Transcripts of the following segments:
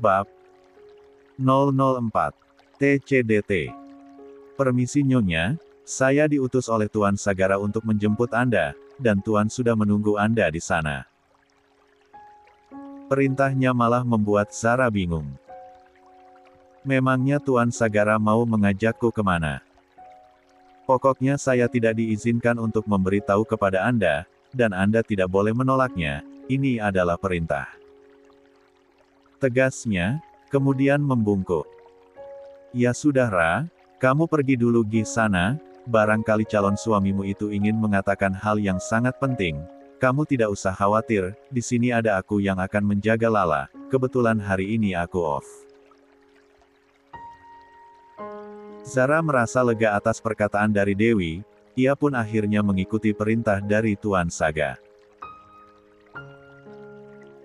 Bab 004 TCDT. Permisi Nyonya, saya diutus oleh Tuan Sagara untuk menjemput Anda, dan Tuan sudah menunggu Anda di sana. Perintahnya malah membuat Zara bingung. Memangnya Tuan Sagara mau mengajakku kemana? Pokoknya saya tidak diizinkan untuk memberitahu kepada Anda, dan Anda tidak boleh menolaknya, ini adalah perintah. Tegasnya, kemudian membungkuk. Ya sudah Ra, kamu pergi dulu di sana, barangkali calon suamimu itu ingin mengatakan hal yang sangat penting. Kamu tidak usah khawatir, di sini ada aku yang akan menjaga Lala, kebetulan hari ini aku off. Zara merasa lega atas perkataan dari Dewi, ia pun akhirnya mengikuti perintah dari Tuan Saga.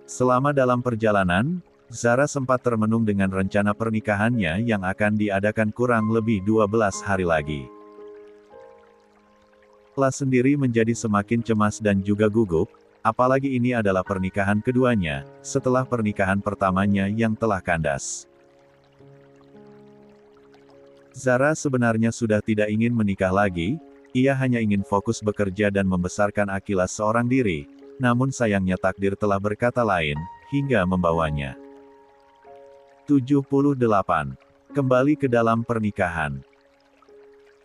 Selama dalam perjalanan, Zara sempat termenung dengan rencana pernikahannya yang akan diadakan kurang lebih 12 hari lagi. La sendiri menjadi semakin cemas dan juga gugup, apalagi ini adalah pernikahan keduanya, setelah pernikahan pertamanya yang telah kandas. Zara sebenarnya sudah tidak ingin menikah lagi, ia hanya ingin fokus bekerja dan membesarkan Akilas seorang diri, namun sayangnya takdir telah berkata lain, hingga membawanya. 78. Kembali ke dalam pernikahan.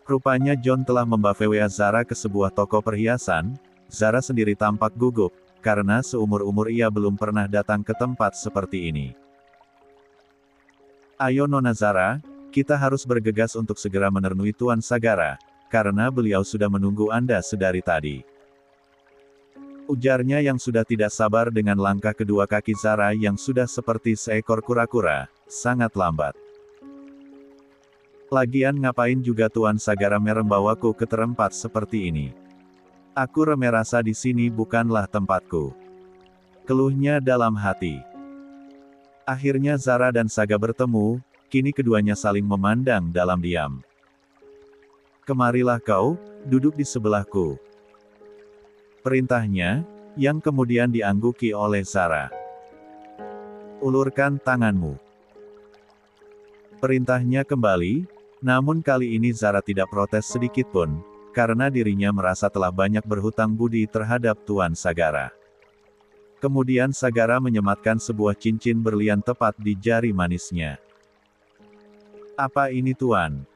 Rupanya John telah membawa Zara ke sebuah toko perhiasan. Zara sendiri tampak gugup, karena seumur-umur ia belum pernah datang ke tempat seperti ini. Ayo Nona Zara, kita harus bergegas untuk segera menemui Tuan Sagara, karena beliau sudah menunggu Anda sedari tadi. Ujarnya yang sudah tidak sabar dengan langkah kedua kaki Zara yang sudah seperti seekor kura-kura, sangat lambat. Lagian ngapain juga Tuan Sagara membawaku ke tempat seperti ini? Aku merasa di sini bukanlah tempatku. Keluhnya dalam hati. Akhirnya Zara dan Saga bertemu, kini keduanya saling memandang dalam diam. Kemarilah kau, duduk di sebelahku. Perintahnya, yang kemudian diangguki oleh Zara. Ulurkan tanganmu. Perintahnya kembali, namun kali ini Zara tidak protes sedikitpun, karena dirinya merasa telah banyak berhutang budi terhadap Tuan Sagara. Kemudian Sagara menyematkan sebuah cincin berlian tepat di jari manisnya. Apa ini Tuan?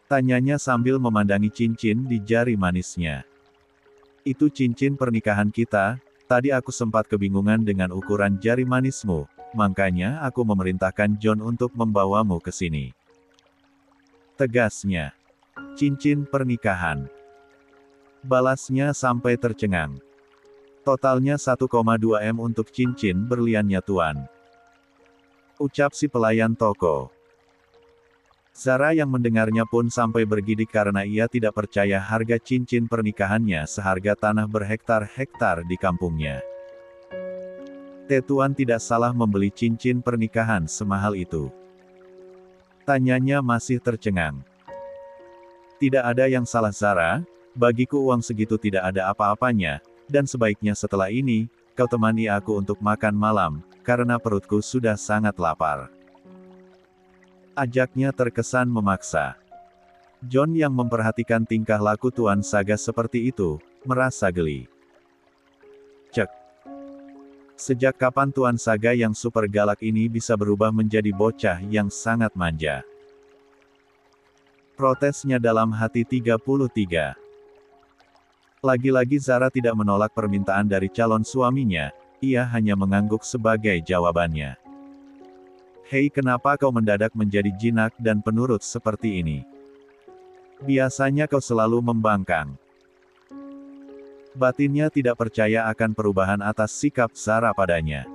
Tanyanya sambil memandangi cincin di jari manisnya. Itu cincin pernikahan kita, tadi aku sempat kebingungan dengan ukuran jari manismu, makanya aku memerintahkan John untuk membawamu ke sini. Tegasnya. Cincin pernikahan. Balasnya sampai tercengang. Totalnya 1,2 M untuk cincin berliannya Tuan. Ucap si pelayan toko. Zara yang mendengarnya pun sampai bergidik karena ia tidak percaya harga cincin pernikahannya seharga tanah berhektar-hektar di kampungnya. Tuan tidak salah membeli cincin pernikahan semahal itu. Tanyanya masih tercengang. Tidak ada yang salah Zara, bagiku uang segitu tidak ada apa-apanya, dan sebaiknya setelah ini, kau temani aku untuk makan malam, karena perutku sudah sangat lapar. Ajaknya terkesan memaksa. John yang memperhatikan tingkah laku Tuan Saga seperti itu, merasa geli. Cek. Sejak kapan Tuan Saga yang super galak ini bisa berubah menjadi bocah yang sangat manja? Protesnya dalam hati 33. Lagi-lagi Zara tidak menolak permintaan dari calon suaminya, ia hanya mengangguk sebagai jawabannya. Hei, kenapa kau mendadak menjadi jinak dan penurut seperti ini? Biasanya kau selalu membangkang. Batinnya tidak percaya akan perubahan atas sikap Zara padanya.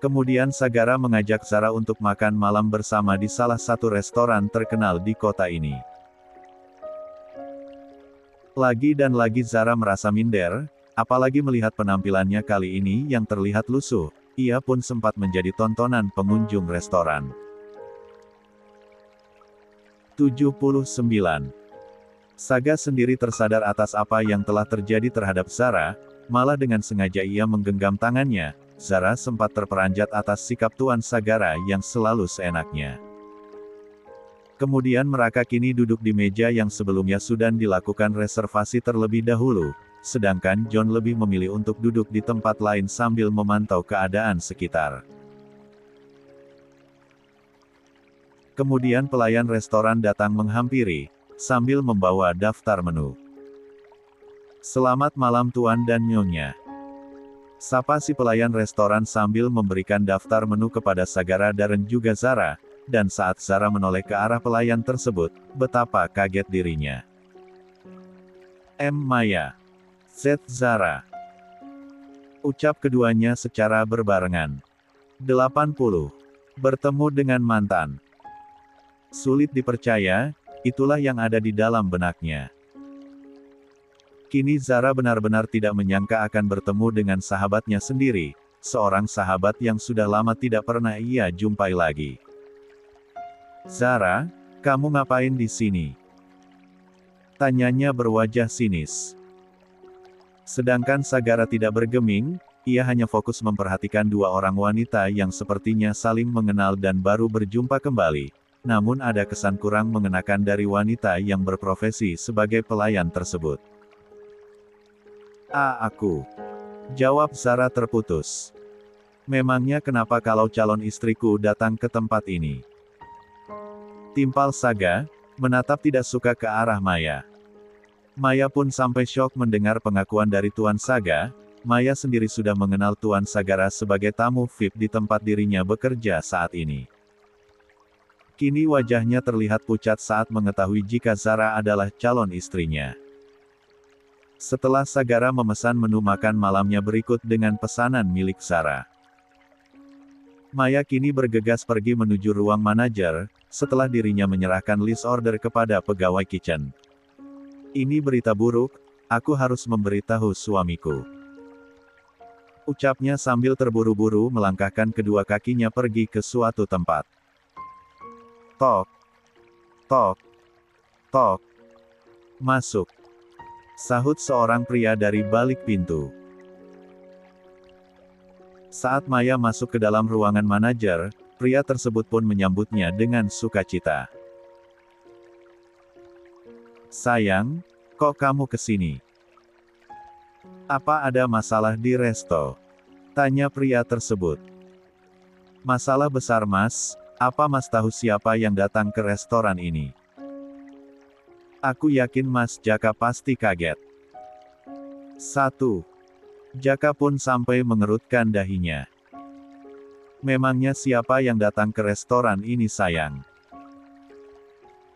Kemudian Sagara mengajak Zara untuk makan malam bersama di salah satu restoran terkenal di kota ini. Lagi dan lagi Zara merasa minder, apalagi melihat penampilannya kali ini yang terlihat lusuh, ia pun sempat menjadi tontonan pengunjung restoran. 79. Saga sendiri tersadar atas apa yang telah terjadi terhadap Zara, malah dengan sengaja ia menggenggam tangannya, Zara sempat terperanjat atas sikap Tuan Sagara yang selalu seenaknya. Kemudian mereka kini duduk di meja yang sebelumnya sudah dilakukan reservasi terlebih dahulu, sedangkan John lebih memilih untuk duduk di tempat lain sambil memantau keadaan sekitar. Kemudian pelayan restoran datang menghampiri, sambil membawa daftar menu. "Selamat malam Tuan dan Nyonya," sapa si pelayan restoran sambil memberikan daftar menu kepada Sagara dan juga Zara, dan saat Zara menoleh ke arah pelayan tersebut, betapa kaget dirinya. Maya. Z. Zara. Ucap keduanya secara berbarengan. 80. Bertemu dengan mantan. Sulit dipercaya, itulah yang ada di dalam benaknya. Kini Zara benar-benar tidak menyangka akan bertemu dengan sahabatnya sendiri, seorang sahabat yang sudah lama tidak pernah ia jumpai lagi. "Zara, kamu ngapain di sini?" tanyanya berwajah sinis. Sedangkan Sagara tidak bergeming, ia hanya fokus memperhatikan dua orang wanita yang sepertinya saling mengenal dan baru berjumpa kembali, namun ada kesan kurang mengenakan dari wanita yang berprofesi sebagai pelayan tersebut. Aku," jawab Zara terputus. "Memangnya kenapa kalau calon istriku datang ke tempat ini?" Timpal Saga, menatap tidak suka ke arah Maya. Maya pun sampai syok mendengar pengakuan dari Tuan Saga. Maya sendiri sudah mengenal Tuan Sagara sebagai tamu VIP di tempat dirinya bekerja saat ini. Kini wajahnya terlihat pucat saat mengetahui jika Zara adalah calon istrinya. Setelah Sagara memesan menu makan malamnya berikut dengan pesanan milik Zara, Maya kini bergegas pergi menuju ruang manajer, setelah dirinya menyerahkan list order kepada pegawai kitchen. "Ini berita buruk, aku harus memberitahu suamiku," ucapnya sambil terburu-buru melangkahkan kedua kakinya pergi ke suatu tempat. Tok. Tok. Tok. "Masuk," sahut seorang pria dari balik pintu. Saat Maya masuk ke dalam ruangan manajer, pria tersebut pun menyambutnya dengan sukacita. "Sayang, kok kamu kesini? Apa ada masalah di resto?" tanya pria tersebut. "Masalah besar Mas. Apa Mas tahu siapa yang datang ke restoran ini?" "Aku yakin Mas Jaka pasti kaget." 1. Jaka pun sampai mengerutkan dahinya. "Memangnya siapa yang datang ke restoran ini sayang?"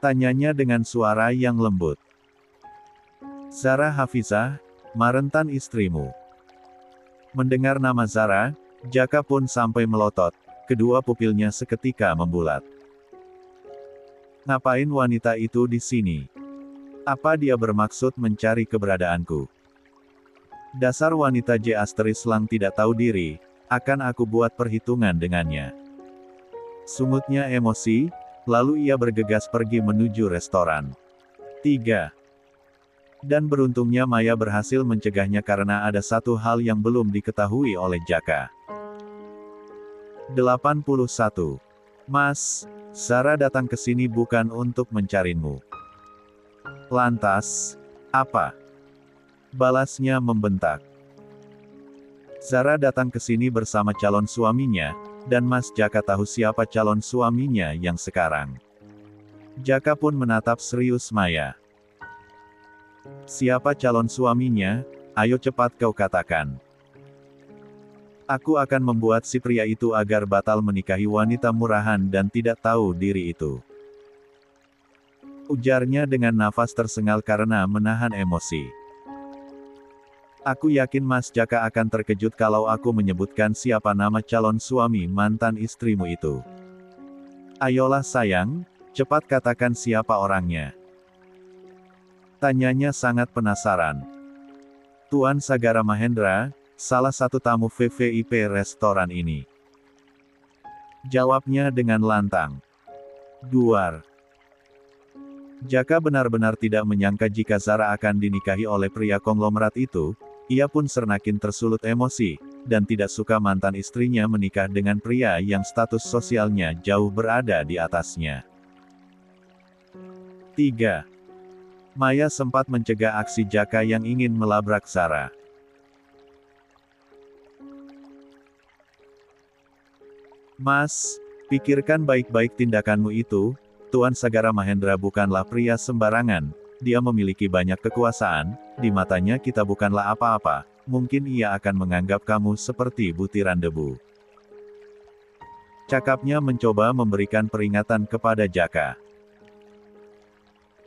tanyanya dengan suara yang lembut. "Zara Hafizah, mantan istrimu." Mendengar nama Zara, Jaka pun sampai melotot. Kedua pupilnya seketika membulat. "Ngapain wanita itu di sini? Apa dia bermaksud mencari keberadaanku? Dasar wanita J** Lang tidak tahu diri, akan aku buat perhitungan dengannya." Sungutnya emosi, lalu ia bergegas pergi menuju restoran. 3. Dan beruntungnya Maya berhasil mencegahnya karena ada satu hal yang belum diketahui oleh Jaka. 81. "Mas, Zara datang ke sini bukan untuk mencarimu." "Lantas, apa?" balasnya membentak. "Zara datang ke sini bersama calon suaminya, dan Mas Jaka tahu siapa calon suaminya yang sekarang." Jaka pun menatap serius Maya. "Siapa calon suaminya? Ayo cepat kau katakan. Aku akan membuat si pria itu agar batal menikahi wanita murahan dan tidak tahu diri itu," ujarnya dengan nafas tersengal karena menahan emosi. "Aku yakin Mas Jaka akan terkejut kalau aku menyebutkan siapa nama calon suami mantan istrimu itu. Ayolah sayang, cepat katakan siapa orangnya," tanyanya sangat penasaran. "Tuan Sagara Mahendra, salah satu tamu VVIP restoran ini," jawabnya dengan lantang. 2. Jaka benar-benar tidak menyangka jika Zara akan dinikahi oleh pria konglomerat itu. Ia pun sernakin tersulut emosi, dan tidak suka mantan istrinya menikah dengan pria yang status sosialnya jauh berada di atasnya. 3. Maya sempat mencegah aksi Jaka yang ingin melabrak Zara. Mas, pikirkan baik-baik tindakanmu itu. Tuan Sagara Mahendra bukanlah pria sembarangan. Dia memiliki banyak kekuasaan, di matanya kita bukanlah apa-apa, mungkin ia akan menganggap kamu seperti butiran debu. Cakapnya mencoba memberikan peringatan kepada Jaka.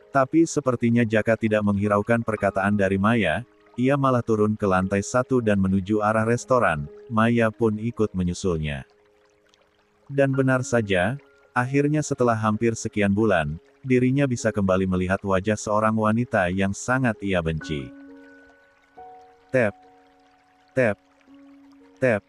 Tapi sepertinya Jaka tidak menghiraukan perkataan dari Maya, ia malah turun ke lantai 1 dan menuju arah restoran, Maya pun ikut menyusulnya. Dan benar saja, akhirnya setelah hampir sekian bulan, dirinya bisa kembali melihat wajah seorang wanita yang sangat ia benci. Tap, tap, tap.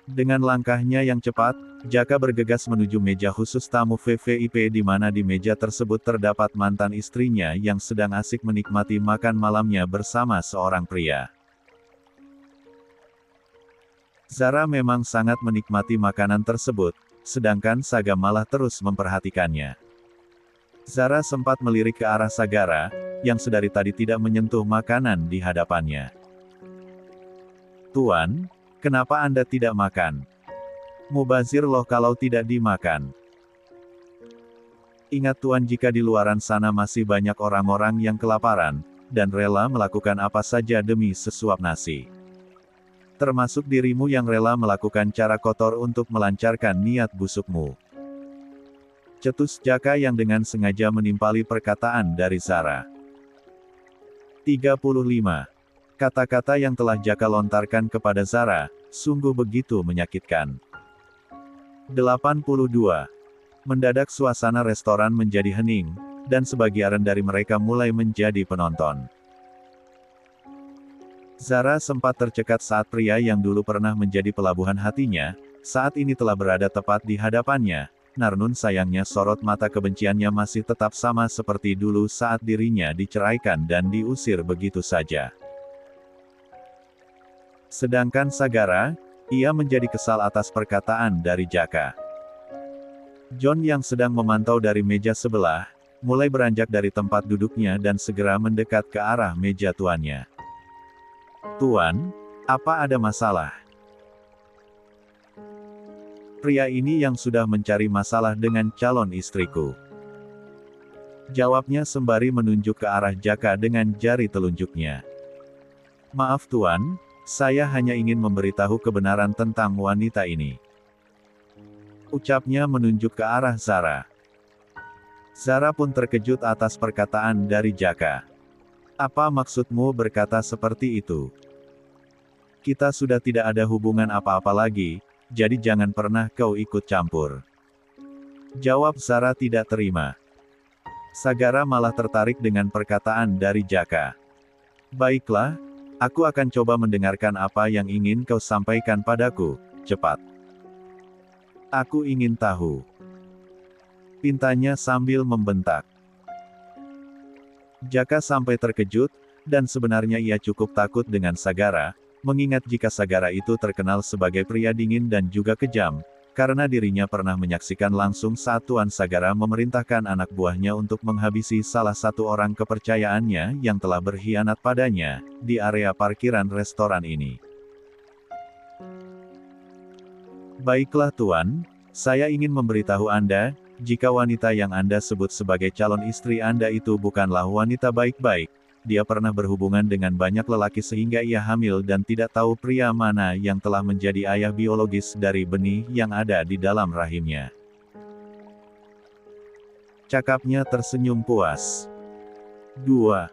Dengan langkahnya yang cepat, Jaka bergegas menuju meja khusus tamu VVIP di mana di meja tersebut terdapat mantan istrinya yang sedang asik menikmati makan malamnya bersama seorang pria. Zara memang sangat menikmati makanan tersebut, sedangkan Saga malah terus memperhatikannya. Zara sempat melirik ke arah Sagara, yang sedari tadi tidak menyentuh makanan di hadapannya. Tuan, kenapa Anda tidak makan? Mubazir loh kalau tidak dimakan. Ingat Tuan, jika di luaran sana masih banyak orang-orang yang kelaparan, dan rela melakukan apa saja demi sesuap nasi. Termasuk dirimu yang rela melakukan cara kotor untuk melancarkan niat busukmu. Cetus Jaka yang dengan sengaja menimpali perkataan dari Zara. 35. Kata-kata yang telah Jaka lontarkan kepada Zara, sungguh begitu menyakitkan. 82. Mendadak suasana restoran menjadi hening, dan sebagian dari mereka mulai menjadi penonton. Zara sempat tercekat saat pria yang dulu pernah menjadi pelabuhan hatinya, saat ini telah berada tepat di hadapannya. Namun sayangnya sorot mata kebenciannya masih tetap sama seperti dulu saat dirinya diceraikan dan diusir begitu saja. Sedangkan Sagara, ia menjadi kesal atas perkataan dari Jaka. John yang sedang memantau dari meja sebelah, mulai beranjak dari tempat duduknya dan segera mendekat ke arah meja tuannya. Tuan, apa ada masalah? Pria ini yang sudah mencari masalah dengan calon istriku. Jawabnya sembari menunjuk ke arah Jaka dengan jari telunjuknya. Maaf Tuan, saya hanya ingin memberitahu kebenaran tentang wanita ini. Ucapnya menunjuk ke arah Zara. Zara pun terkejut atas perkataan dari Jaka. Apa maksudmu berkata seperti itu? Kita sudah tidak ada hubungan apa-apa lagi, jadi jangan pernah kau ikut campur. Jawab Zara tidak terima. Sagara malah tertarik dengan perkataan dari Jaka. Baiklah, aku akan coba mendengarkan apa yang ingin kau sampaikan padaku, cepat. Aku ingin tahu. Pintanya sambil membentak. Jaka sampai terkejut, dan sebenarnya ia cukup takut dengan Sagara, mengingat jika Sagara itu terkenal sebagai pria dingin dan juga kejam, karena dirinya pernah menyaksikan langsung saat Tuan Sagara memerintahkan anak buahnya untuk menghabisi salah satu orang kepercayaannya yang telah berkhianat padanya, di area parkiran restoran ini. Baiklah Tuan, saya ingin memberitahu Anda, jika wanita yang Anda sebut sebagai calon istri Anda itu bukanlah wanita baik-baik. Dia pernah berhubungan dengan banyak lelaki sehingga ia hamil dan tidak tahu pria mana yang telah menjadi ayah biologis dari benih yang ada di dalam rahimnya. Cakapnya tersenyum puas. 2.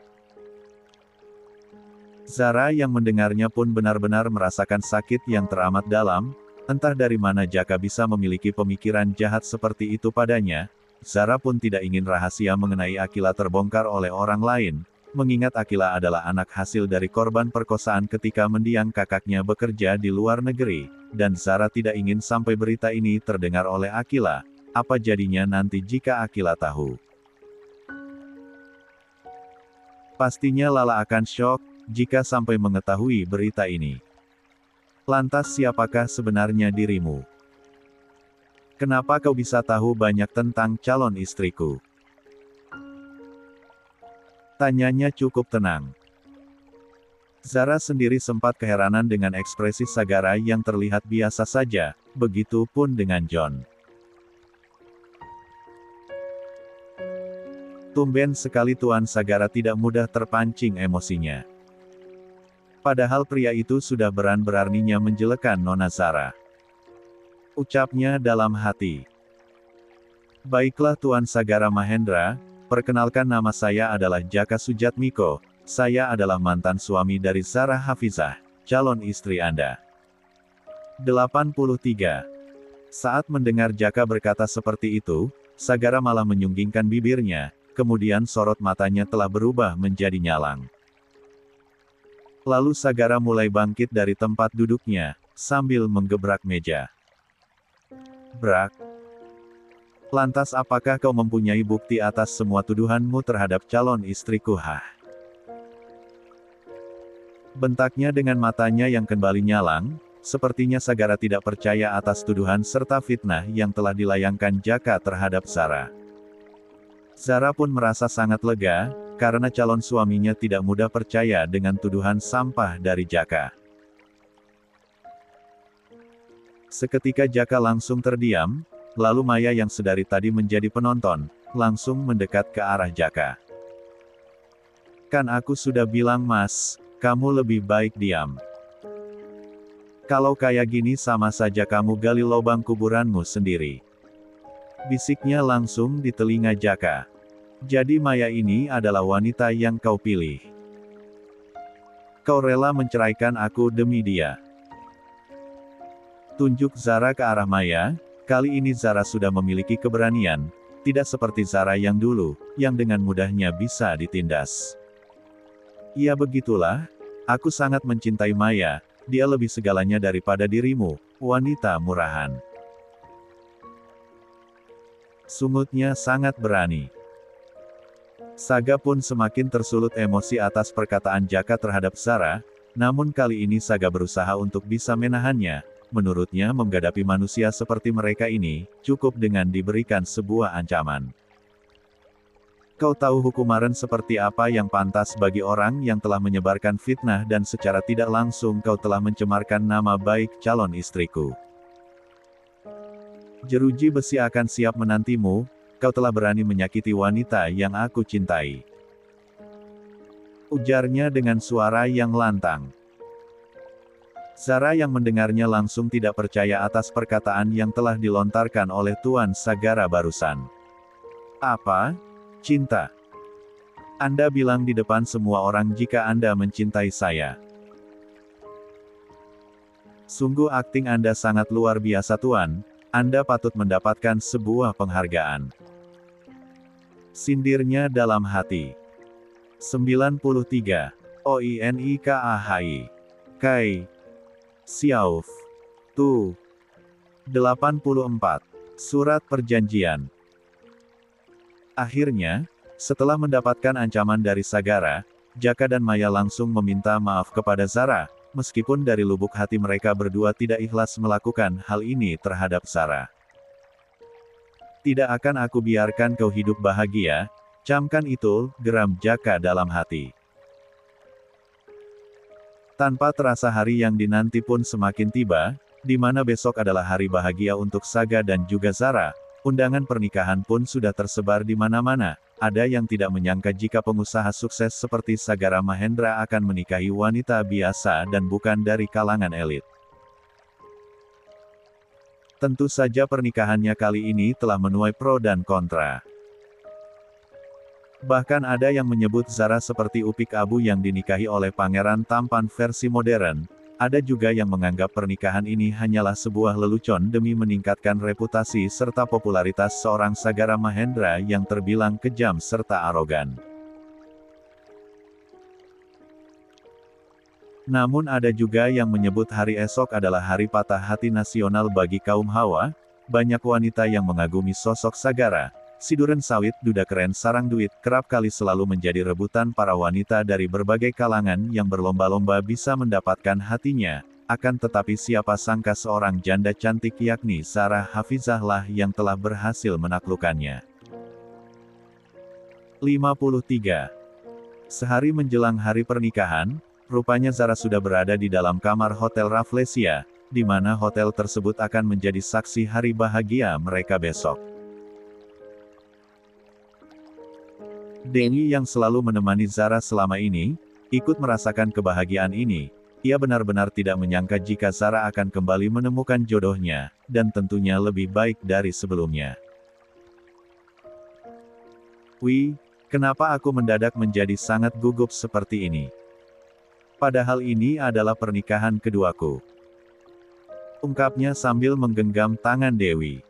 Zara yang mendengarnya pun benar-benar merasakan sakit yang teramat dalam, entah dari mana Jaka bisa memiliki pemikiran jahat seperti itu padanya. Zara pun tidak ingin rahasia mengenai Akila terbongkar oleh orang lain, mengingat Akila adalah anak hasil dari korban perkosaan ketika mendiang kakaknya bekerja di luar negeri, dan Zara tidak ingin sampai berita ini terdengar oleh Akila. Apa jadinya nanti jika Akila tahu? Pastinya Lala akan syok, jika sampai mengetahui berita ini. Lantas siapakah sebenarnya dirimu? Kenapa kau bisa tahu banyak tentang calon istriku? Tanyanya cukup tenang. Zara sendiri sempat keheranan dengan ekspresi Sagara yang terlihat biasa saja, begitu pun dengan John. Tumben sekali Tuan Sagara tidak mudah terpancing emosinya. Padahal pria itu sudah berani-beraninya menjelekan Nona Zara. Ucapnya dalam hati. Baiklah Tuan Sagara Mahendra, perkenalkan nama saya adalah Jaka Sujatmiko. Saya adalah mantan suami dari Zara Hafizah, calon istri Anda. 83. Saat mendengar Jaka berkata seperti itu, Sagara malah menyunggingkan bibirnya, kemudian sorot matanya telah berubah menjadi nyalang. Lalu Sagara mulai bangkit dari tempat duduknya, sambil menggebrak meja. Brak. Lantas apakah kau mempunyai bukti atas semua tuduhanmu terhadap calon istriku? Bentaknya dengan matanya yang kembali nyalang, sepertinya Sagara tidak percaya atas tuduhan serta fitnah yang telah dilayangkan Jaka terhadap Zara. Zara pun merasa sangat lega, karena calon suaminya tidak mudah percaya dengan tuduhan sampah dari Jaka. Seketika Jaka langsung terdiam, lalu Maya yang sedari tadi menjadi penonton, langsung mendekat ke arah Jaka. Kan aku sudah bilang Mas, kamu lebih baik diam. Kalau kayak gini sama saja kamu gali lubang kuburanmu sendiri. Bisiknya langsung di telinga Jaka. Jadi Maya ini adalah wanita yang kau pilih. Kau rela menceraikan aku demi dia. Tunjuk Zara ke arah Maya, kali ini Zara sudah memiliki keberanian, tidak seperti Zara yang dulu, yang dengan mudahnya bisa ditindas. Ya begitulah, aku sangat mencintai Maya, dia lebih segalanya daripada dirimu, wanita murahan. Sungutnya sangat berani. Saga pun semakin tersulut emosi atas perkataan Jaka terhadap Zara, namun kali ini Saga berusaha untuk bisa menahannya, menurutnya menghadapi manusia seperti mereka ini, cukup dengan diberikan sebuah ancaman. Kau tahu hukuman seperti apa yang pantas bagi orang yang telah menyebarkan fitnah dan secara tidak langsung kau telah mencemarkan nama baik calon istriku. Jeruji besi akan siap menantimu, kau telah berani menyakiti wanita yang aku cintai. Ujarnya dengan suara yang lantang. Zara yang mendengarnya langsung tidak percaya atas perkataan yang telah dilontarkan oleh Tuan Sagara barusan. Apa? Cinta. Anda bilang di depan semua orang jika Anda mencintai saya. Sungguh akting Anda sangat luar biasa Tuan, Anda patut mendapatkan sebuah penghargaan. Sindirnya dalam hati. 93. OINIKAHI. Kai. Xiaof. Tu. 84. Surat Perjanjian. Akhirnya, setelah mendapatkan ancaman dari Sagara, Jaka dan Maya langsung meminta maaf kepada Zara, meskipun dari lubuk hati mereka berdua tidak ikhlas melakukan hal ini terhadap Zara. Tidak akan aku biarkan kau hidup bahagia, camkan itu, geram Jaka dalam hati. Tanpa terasa hari yang dinanti pun semakin tiba, di mana besok adalah hari bahagia untuk Saga dan juga Zara. Undangan pernikahan pun sudah tersebar di mana-mana. Ada yang tidak menyangka jika pengusaha sukses seperti Sagara Mahendra akan menikahi wanita biasa dan bukan dari kalangan elit. Tentu saja pernikahannya kali ini telah menuai pro dan kontra. Bahkan ada yang menyebut Zara seperti Upik Abu yang dinikahi oleh pangeran tampan versi modern. Ada juga yang menganggap pernikahan ini hanyalah sebuah lelucon demi meningkatkan reputasi serta popularitas seorang Sagara Mahendra yang terbilang kejam serta arogan. Namun ada juga yang menyebut hari esok adalah hari patah hati nasional bagi kaum Hawa. Banyak wanita yang mengagumi sosok Sagara. Si Duren Sawit, duda keren sarang duit, kerap kali selalu menjadi rebutan para wanita dari berbagai kalangan yang berlomba-lomba bisa mendapatkan hatinya. Akan tetapi siapa sangka seorang janda cantik yakni Zara Hafizah lah yang telah berhasil menaklukkannya. 53. Sehari menjelang hari pernikahan, rupanya Zara sudah berada di dalam kamar Hotel Rafflesia, di mana hotel tersebut akan menjadi saksi hari bahagia mereka besok. Denny yang selalu menemani Zara selama ini, ikut merasakan kebahagiaan ini. Ia benar-benar tidak menyangka jika Zara akan kembali menemukan jodohnya, dan tentunya lebih baik dari sebelumnya. Wih, kenapa aku mendadak menjadi sangat gugup seperti ini? Padahal ini adalah pernikahan keduaku. Ungkapnya sambil menggenggam tangan Dewi.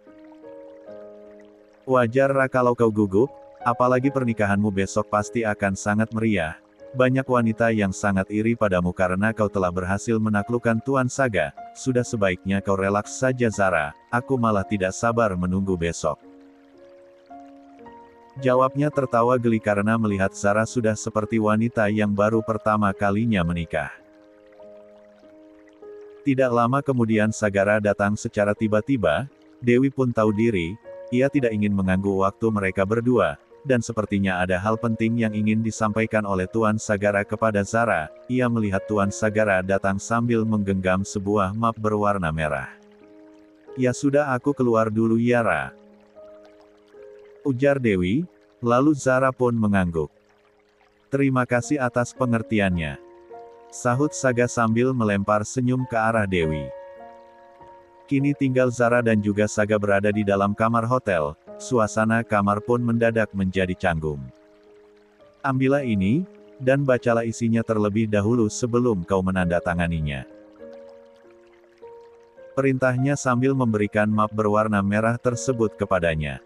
Wajar kalau kau gugup, apalagi pernikahanmu besok pasti akan sangat meriah. Banyak wanita yang sangat iri padamu karena kau telah berhasil menaklukkan Tuan Saga. Sudah sebaiknya kau relaks saja Zara, aku malah tidak sabar menunggu besok. Jawabnya tertawa geli karena melihat Zara sudah seperti wanita yang baru pertama kalinya menikah. Tidak lama kemudian Sagara datang secara tiba-tiba. Dewi pun tahu diri, ia tidak ingin mengganggu waktu mereka berdua, dan sepertinya ada hal penting yang ingin disampaikan oleh Tuan Sagara kepada Zara. Ia melihat Tuan Sagara datang sambil menggenggam sebuah map berwarna merah. Ya sudah, aku keluar dulu Yara, ujar Dewi, lalu Zara pun mengangguk. Terima kasih atas pengertiannya, sahut Saga sambil melempar senyum ke arah Dewi. Kini tinggal Zara dan juga Saga berada di dalam kamar hotel, suasana kamar pun mendadak menjadi canggung. Ambillah ini, dan bacalah isinya terlebih dahulu sebelum kau menandatanganinya. Perintahnya sambil memberikan map berwarna merah tersebut kepadanya.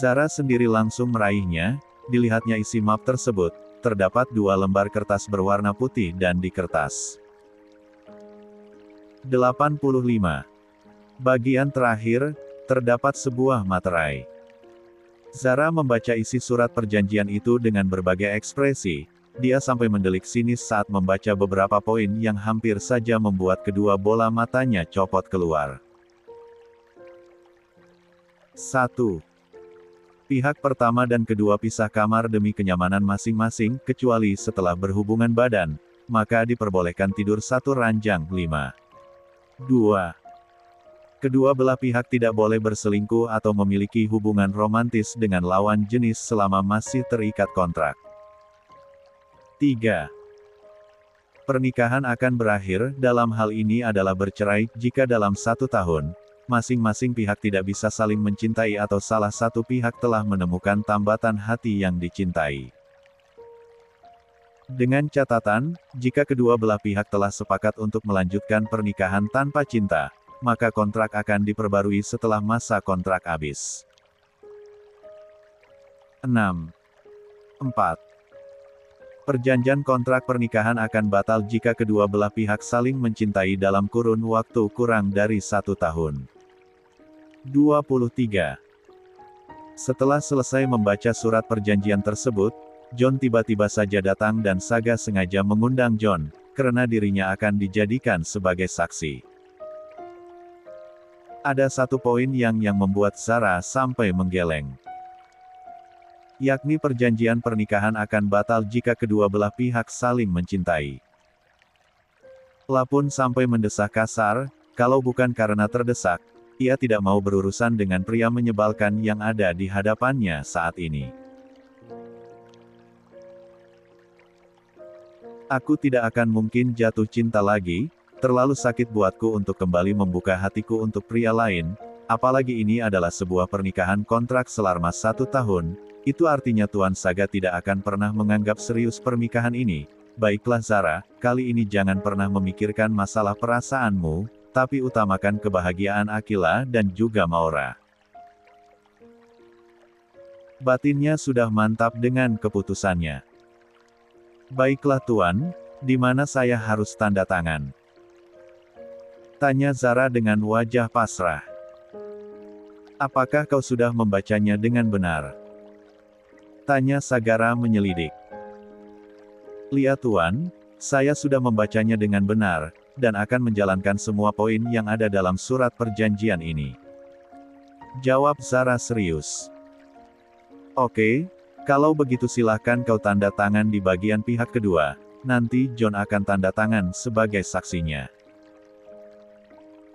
Zara sendiri langsung meraihnya, dilihatnya isi map tersebut, terdapat 2 lembar kertas berwarna putih dan di kertas 85. Bagian terakhir, terdapat sebuah materai. Zara membaca isi surat perjanjian itu dengan berbagai ekspresi. Dia sampai mendelik sinis saat membaca beberapa poin yang hampir saja membuat kedua bola matanya copot keluar. 1. Pihak pertama dan kedua pisah kamar demi kenyamanan masing-masing, kecuali setelah berhubungan badan, maka diperbolehkan tidur satu ranjang. 5. 2. Kedua belah pihak tidak boleh berselingkuh atau memiliki hubungan romantis dengan lawan jenis selama masih terikat kontrak. 3. Pernikahan akan berakhir, dalam hal ini adalah bercerai, jika dalam 1 tahun, masing-masing pihak tidak bisa saling mencintai atau salah satu pihak telah menemukan tambatan hati yang dicintai. Dengan catatan, jika kedua belah pihak telah sepakat untuk melanjutkan pernikahan tanpa cinta, maka kontrak akan diperbarui setelah masa kontrak habis. 6. 4. Perjanjian kontrak pernikahan akan batal jika kedua belah pihak saling mencintai dalam kurun waktu kurang dari 1 tahun. 23. Setelah selesai membaca surat perjanjian tersebut, John tiba-tiba saja datang dan Saga sengaja mengundang John, karena dirinya akan dijadikan sebagai saksi. Ada satu poin yang membuat Zara sampai menggeleng. Yakni perjanjian pernikahan akan batal jika kedua belah pihak saling mencintai. La pun sampai mendesah kasar, kalau bukan karena terdesak, ia tidak mau berurusan dengan pria menyebalkan yang ada di hadapannya saat ini. Aku tidak akan mungkin jatuh cinta lagi, terlalu sakit buatku untuk kembali membuka hatiku untuk pria lain, apalagi ini adalah sebuah pernikahan kontrak selama 1 tahun, itu artinya Tuan Saga tidak akan pernah menganggap serius pernikahan ini. Baiklah Zara, kali ini jangan pernah memikirkan masalah perasaanmu, tapi utamakan kebahagiaan Akila dan juga Maura. Batinnya sudah mantap dengan keputusannya. Baiklah Tuan, di mana saya harus tanda tangan? Tanya Zara dengan wajah pasrah. Apakah kau sudah membacanya dengan benar? Tanya Sagara menyelidik. Lihat Tuan, saya sudah membacanya dengan benar, dan akan menjalankan semua poin yang ada dalam surat perjanjian ini. Jawab Zara serius. Oke, kalau begitu silahkan kau tanda tangan di bagian pihak kedua, nanti John akan tanda tangan sebagai saksinya.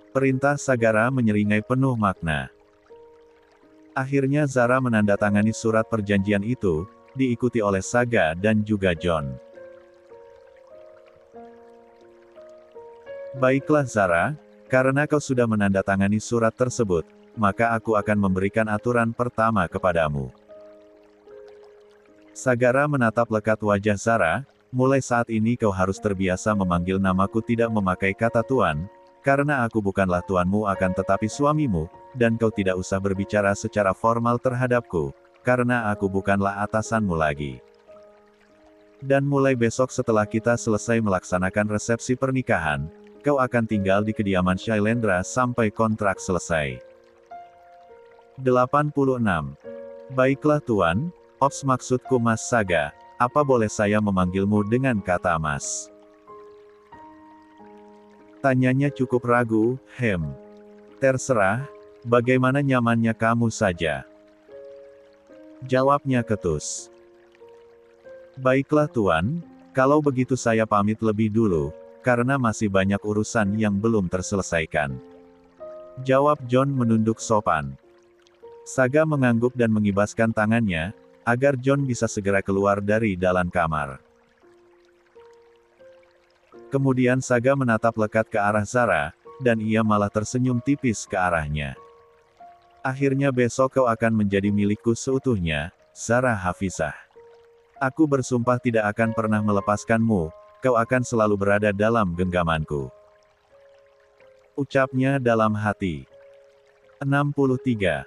Perintah Sagara menyeringai penuh makna. Akhirnya Zara menandatangani surat perjanjian itu, diikuti oleh Saga dan juga John. Baiklah Zara, karena kau sudah menandatangani surat tersebut, maka aku akan memberikan aturan pertama kepadamu. Sagara menatap lekat wajah Zara, mulai saat ini kau harus terbiasa memanggil namaku tidak memakai kata tuan, karena aku bukanlah tuanmu akan tetapi suamimu, dan kau tidak usah berbicara secara formal terhadapku, karena aku bukanlah atasanmu lagi. Dan mulai besok setelah kita selesai melaksanakan resepsi pernikahan, kau akan tinggal di kediaman Shailendra sampai kontrak selesai. 86. Baiklah tuan, ops maksudku Mas Saga, apa boleh saya memanggilmu dengan kata Mas? Tanyanya cukup ragu, Terserah, bagaimana nyamannya kamu saja. Jawabnya ketus. Baiklah tuan, kalau begitu saya pamit lebih dulu, karena masih banyak urusan yang belum terselesaikan. Jawab John menunduk sopan. Saga mengangguk dan mengibaskan tangannya, agar John bisa segera keluar dari dalam kamar. Kemudian Saga menatap lekat ke arah Zara, dan ia malah tersenyum tipis ke arahnya. Akhirnya besok kau akan menjadi milikku seutuhnya, Zara Hafizah. Aku bersumpah tidak akan pernah melepaskanmu, kau akan selalu berada dalam genggamanku. Ucapnya dalam hati. 63.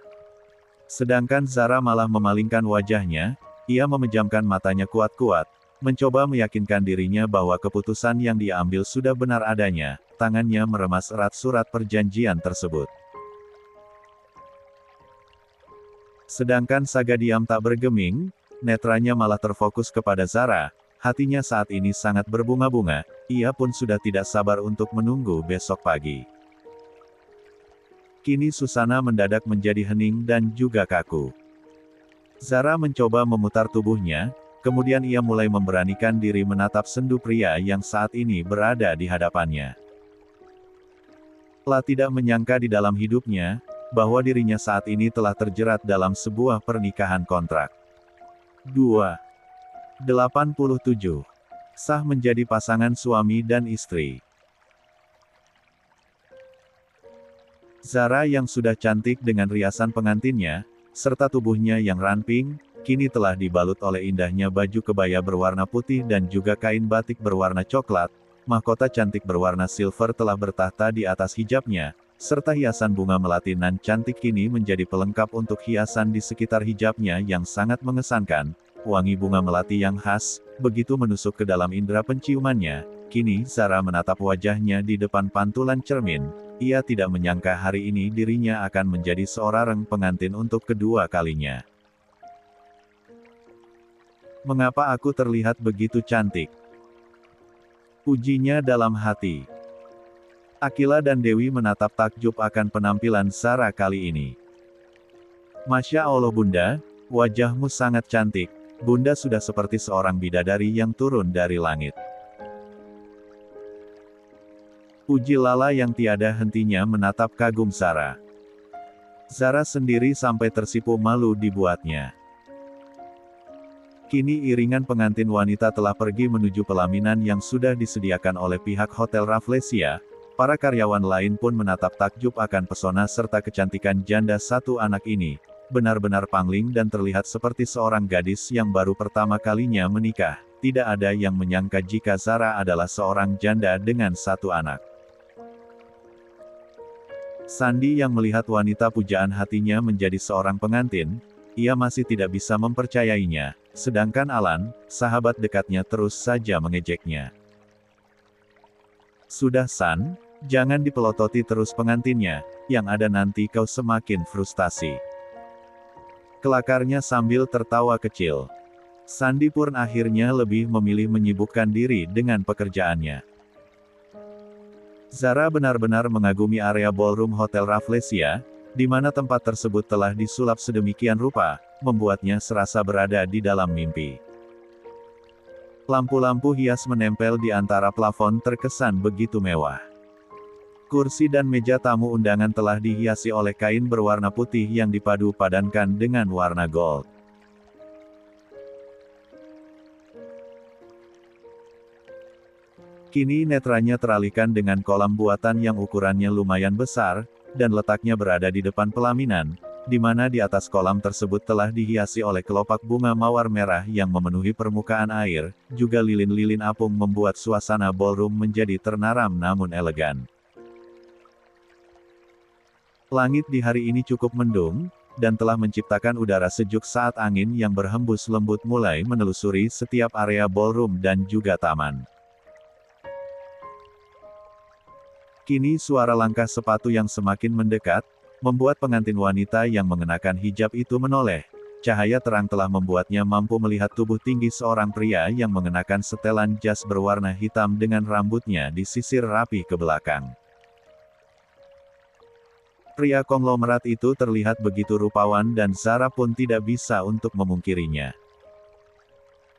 Sedangkan Zara malah memalingkan wajahnya, ia memejamkan matanya kuat-kuat, mencoba meyakinkan dirinya bahwa keputusan yang dia ambil sudah benar adanya, tangannya meremas erat surat perjanjian tersebut. Sedangkan Saga diam tak bergeming, netranya malah terfokus kepada Zara, hatinya saat ini sangat berbunga-bunga, ia pun sudah tidak sabar untuk menunggu besok pagi. Kini Susana mendadak menjadi hening dan juga kaku. Zara mencoba memutar tubuhnya, kemudian ia mulai memberanikan diri menatap sendu pria yang saat ini berada di hadapannya. Lah tidak menyangka di dalam hidupnya, bahwa dirinya saat ini telah terjerat dalam sebuah pernikahan kontrak. 2. 87. Sah menjadi pasangan suami dan istri. Zara yang sudah cantik dengan riasan pengantinnya, serta tubuhnya yang ramping, kini telah dibalut oleh indahnya baju kebaya berwarna putih dan juga kain batik berwarna coklat, mahkota cantik berwarna silver telah bertahta di atas hijabnya, serta hiasan bunga melati nan cantik kini menjadi pelengkap untuk hiasan di sekitar hijabnya yang sangat mengesankan, wangi bunga melati yang khas, begitu menusuk ke dalam indera penciumannya, kini Zara menatap wajahnya di depan pantulan cermin, ia tidak menyangka hari ini dirinya akan menjadi seorang pengantin untuk kedua kalinya. Mengapa aku terlihat begitu cantik? Ujinya dalam hati. Akila dan Dewi menatap takjub akan penampilan Zara kali ini. Masya Allah Bunda, wajahmu sangat cantik, Bunda sudah seperti seorang bidadari yang turun dari langit. Puji Lala yang tiada hentinya menatap kagum Zara. Zara sendiri sampai tersipu malu dibuatnya. Kini iringan pengantin wanita telah pergi menuju pelaminan yang sudah disediakan oleh pihak Hotel Rafflesia. Para karyawan lain pun menatap takjub akan pesona serta kecantikan janda satu anak ini, benar-benar pangling dan terlihat seperti seorang gadis yang baru pertama kalinya menikah. Tidak ada yang menyangka jika Zara adalah seorang janda dengan satu anak. Sandi yang melihat wanita pujaan hatinya menjadi seorang pengantin, ia masih tidak bisa mempercayainya, sedangkan Alan, sahabat dekatnya terus saja mengejeknya. Sudah San, jangan dipelototi terus pengantinnya, yang ada nanti kau semakin frustasi. Kelakarnya sambil tertawa kecil. Sandi pun akhirnya lebih memilih menyibukkan diri dengan pekerjaannya. Zara benar-benar mengagumi area ballroom Hotel Rafflesia, di mana tempat tersebut telah disulap sedemikian rupa, membuatnya serasa berada di dalam mimpi. Lampu-lampu hias menempel di antara plafon terkesan begitu mewah. Kursi dan meja tamu undangan telah dihiasi oleh kain berwarna putih yang dipadu padankan dengan warna gold. Kini netranya teralihkan dengan kolam buatan yang ukurannya lumayan besar, dan letaknya berada di depan pelaminan, di mana di atas kolam tersebut telah dihiasi oleh kelopak bunga mawar merah yang memenuhi permukaan air, juga lilin-lilin apung membuat suasana ballroom menjadi ternaram namun elegan. Langit di hari ini cukup mendung, dan telah menciptakan udara sejuk saat angin yang berhembus lembut mulai menelusuri setiap area ballroom dan juga taman. Kini suara langkah sepatu yang semakin mendekat, membuat pengantin wanita yang mengenakan hijab itu menoleh. Cahaya terang telah membuatnya mampu melihat tubuh tinggi seorang pria yang mengenakan setelan jas berwarna hitam dengan rambutnya disisir rapi ke belakang. Pria konglomerat itu terlihat begitu rupawan dan Zara pun tidak bisa untuk memungkirinya.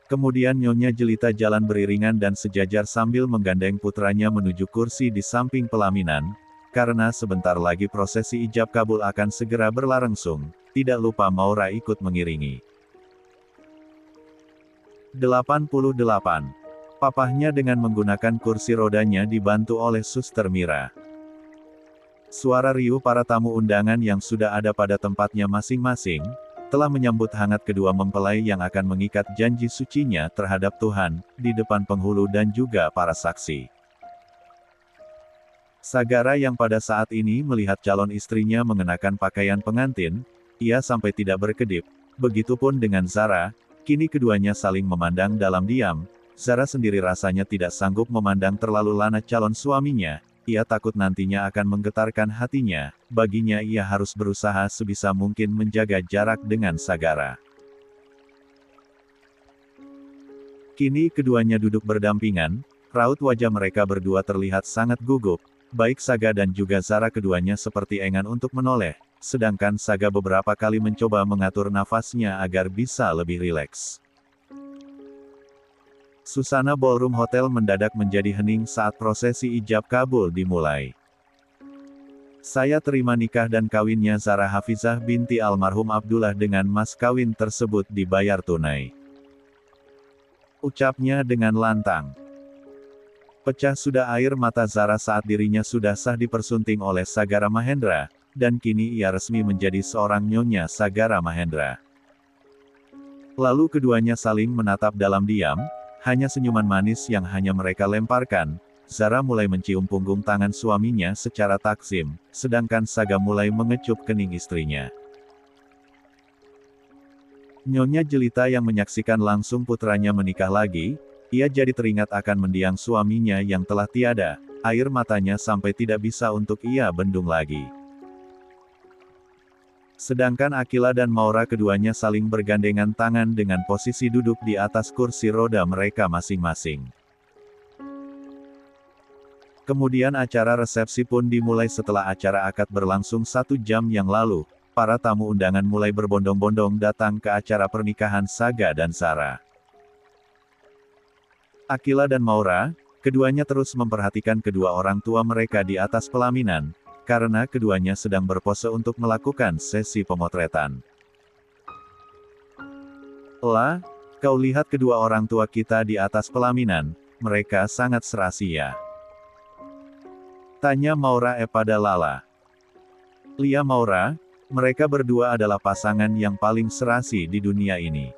Kemudian Nyonya Jelita jalan beriringan dan sejajar sambil menggandeng putranya menuju kursi di samping pelaminan, karena sebentar lagi prosesi ijab kabul akan segera berlangsung, tidak lupa Maura ikut mengiringi. 88. Papahnya dengan menggunakan kursi rodanya dibantu oleh Suster Mira. Suara riuh para tamu undangan yang sudah ada pada tempatnya masing-masing, telah menyambut hangat kedua mempelai yang akan mengikat janji sucinya terhadap Tuhan, di depan penghulu dan juga para saksi. Sagara yang pada saat ini melihat calon istrinya mengenakan pakaian pengantin, ia sampai tidak berkedip, begitupun dengan Zara, kini keduanya saling memandang dalam diam. Zara sendiri rasanya tidak sanggup memandang terlalu lana calon suaminya. Ia takut nantinya akan menggetarkan hatinya, baginya ia harus berusaha sebisa mungkin menjaga jarak dengan Sagara. Kini keduanya duduk berdampingan, raut wajah mereka berdua terlihat sangat gugup, baik Saga dan juga Zara keduanya seperti enggan untuk menoleh, sedangkan Saga beberapa kali mencoba mengatur nafasnya agar bisa lebih rileks. Susana ballroom hotel mendadak menjadi hening saat prosesi ijab kabul dimulai. Saya terima nikah dan kawinnya Zara Hafizah binti almarhum Abdullah dengan mas kawin tersebut dibayar tunai. Ucapnya dengan lantang. Pecah sudah air mata Zara saat dirinya sudah sah dipersunting oleh Sagara Mahendra, dan kini ia resmi menjadi seorang nyonya Sagara Mahendra. Lalu keduanya saling menatap dalam diam. Hanya senyuman manis yang hanya mereka lemparkan, Zara mulai mencium punggung tangan suaminya secara taksim, sedangkan Saga mulai mengecup kening istrinya. Nyonya Jelita yang menyaksikan langsung putranya menikah lagi, ia jadi teringat akan mendiang suaminya yang telah tiada, air matanya sampai tidak bisa untuk ia bendung lagi. Sedangkan Akila dan Maura keduanya saling bergandengan tangan dengan posisi duduk di atas kursi roda mereka masing-masing. Kemudian acara resepsi pun dimulai setelah acara akad berlangsung 1 jam yang lalu, para tamu undangan mulai berbondong-bondong datang ke acara pernikahan Saga dan Zara. Akila dan Maura, keduanya terus memperhatikan kedua orang tua mereka di atas pelaminan, karena keduanya sedang berpose untuk melakukan sesi pemotretan. Lah, kau lihat kedua orang tua kita di atas pelaminan, mereka sangat serasi ya. Tanya Maura pada Lala. Lia Maura, mereka berdua adalah pasangan yang paling serasi di dunia ini.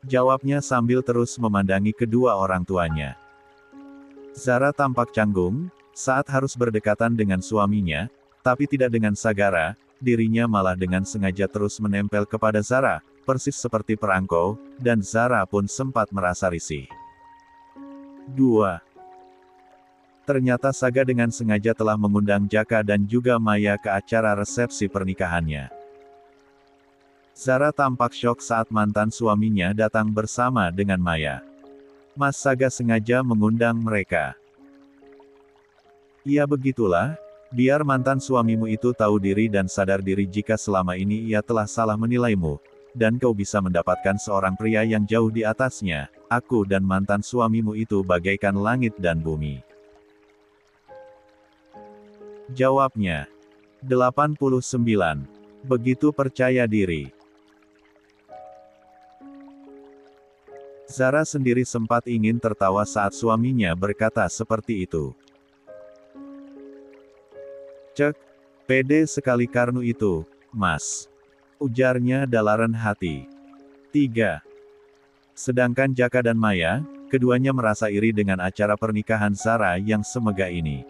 Jawabnya sambil terus memandangi kedua orang tuanya. Zara tampak canggung, saat harus berdekatan dengan suaminya, tapi tidak dengan Sagara, dirinya malah dengan sengaja terus menempel kepada Zara, persis seperti perangko, dan Zara pun sempat merasa risih. 2. Ternyata Saga dengan sengaja telah mengundang Jaka dan juga Maya ke acara resepsi pernikahannya. Zara tampak syok saat mantan suaminya datang bersama dengan Maya. Mas Saga sengaja mengundang mereka. Ya begitulah, biar mantan suamimu itu tahu diri dan sadar diri jika selama ini ia telah salah menilaimu, dan kau bisa mendapatkan seorang pria yang jauh di atasnya. Aku dan mantan suamimu itu bagaikan langit dan bumi. Jawabnya. 89. Begitu percaya diri. Zara sendiri sempat ingin tertawa saat suaminya berkata seperti itu. Cek, pede sekali Karnu itu, Mas. Ujarnya dalaran hati. 3. Sedangkan Jaka dan Maya, keduanya merasa iri dengan acara pernikahan Zara yang semegah ini.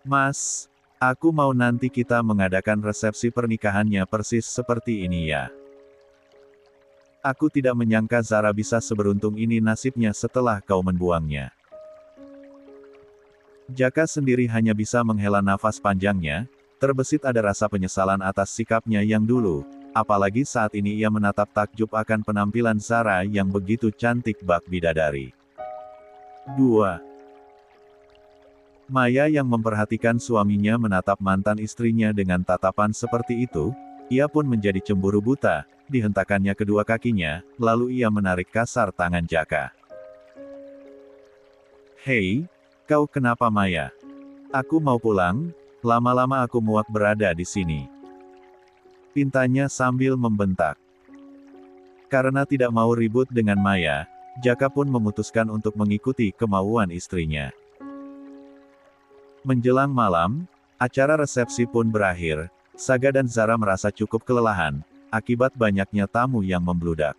Mas, aku mau nanti kita mengadakan resepsi pernikahannya persis seperti ini ya. Aku tidak menyangka Zara bisa seberuntung ini nasibnya setelah kau membuangnya. Jaka sendiri hanya bisa menghela nafas panjangnya, terbesit ada rasa penyesalan atas sikapnya yang dulu, apalagi saat ini ia menatap takjub akan penampilan Zara yang begitu cantik bak bidadari. 2. Maya yang memperhatikan suaminya menatap mantan istrinya dengan tatapan seperti itu, ia pun menjadi cemburu buta, dihentakannya kedua kakinya, lalu ia menarik kasar tangan Jaka. Hei, kau kenapa Maya? Aku mau pulang, lama-lama aku muak berada di sini. Pintanya sambil membentak. Karena tidak mau ribut dengan Maya, Jaka pun memutuskan untuk mengikuti kemauan istrinya. Menjelang malam, acara resepsi pun berakhir. Saga dan Zara merasa cukup kelelahan, akibat banyaknya tamu yang membludak.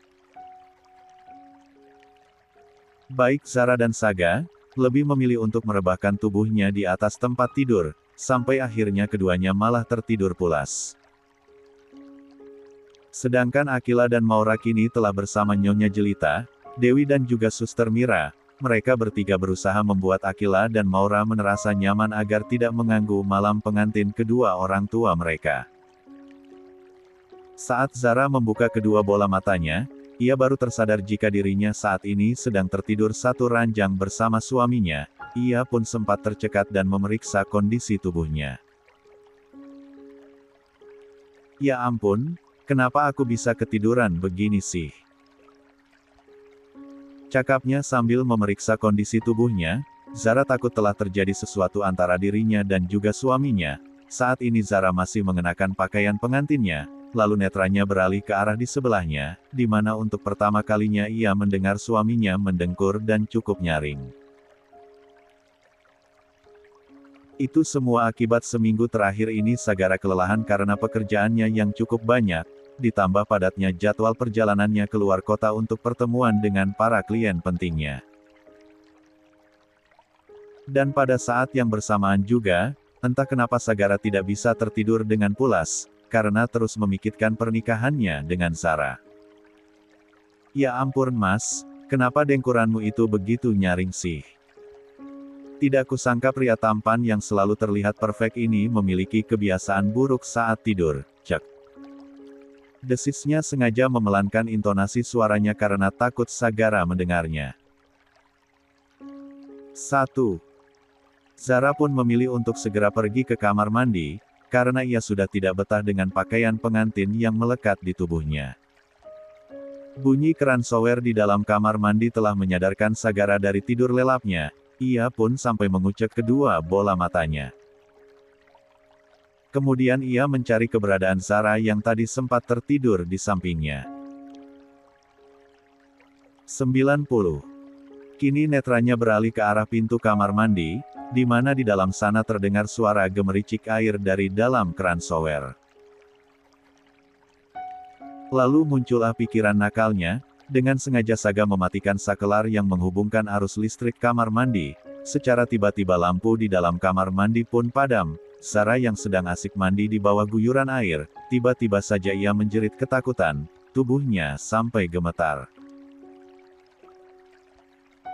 Baik Zara dan Saga, lebih memilih untuk merebahkan tubuhnya di atas tempat tidur, sampai akhirnya keduanya malah tertidur pulas. Sedangkan Akila dan Maura kini telah bersama Nyonya Jelita, Dewi dan juga Suster Mira. Mereka bertiga berusaha membuat Akila dan Maura merasa nyaman agar tidak mengganggu malam pengantin kedua orang tua mereka. Saat Zara membuka kedua bola matanya, ia baru tersadar jika dirinya saat ini sedang tertidur satu ranjang bersama suaminya. Ia pun sempat tercekat dan memeriksa kondisi tubuhnya. Ya ampun, kenapa aku bisa ketiduran begini sih? Cakapnya sambil memeriksa kondisi tubuhnya. Zara takut telah terjadi sesuatu antara dirinya dan juga suaminya. Saat ini Zara masih mengenakan pakaian pengantinnya, lalu netranya beralih ke arah di sebelahnya, di mana untuk pertama kalinya ia mendengar suaminya mendengkur dan cukup nyaring. Itu semua akibat seminggu terakhir ini Sagara kelelahan karena pekerjaannya yang cukup banyak, ditambah padatnya jadwal perjalanannya keluar kota untuk pertemuan dengan para klien pentingnya. Dan pada saat yang bersamaan juga, entah kenapa Sagara tidak bisa tertidur dengan pulas, karena terus memikirkan pernikahannya dengan Zara. Ya ampun Mas, kenapa dengkuranmu itu begitu nyaring sih? Tidak kusangka pria tampan yang selalu terlihat perfect ini memiliki kebiasaan buruk saat tidur, cek. Desisnya sengaja memelankan intonasi suaranya karena takut Sagara mendengarnya. 1. Zara pun memilih untuk segera pergi ke kamar mandi, karena ia sudah tidak betah dengan pakaian pengantin yang melekat di tubuhnya. Bunyi keran shower di dalam kamar mandi telah menyadarkan Sagara dari tidur lelapnya, ia pun sampai mengucek kedua bola matanya. Kemudian ia mencari keberadaan Zara yang tadi sempat tertidur di sampingnya. 90. Kini netranya beralih ke arah pintu kamar mandi, di mana di dalam sana terdengar suara gemericik air dari dalam keran shower. Lalu muncullah pikiran nakalnya, dengan sengaja Saga mematikan sakelar yang menghubungkan arus listrik kamar mandi. Secara tiba-tiba lampu di dalam kamar mandi pun padam. Zara yang sedang asik mandi di bawah guyuran air, tiba-tiba saja ia menjerit ketakutan, tubuhnya sampai gemetar.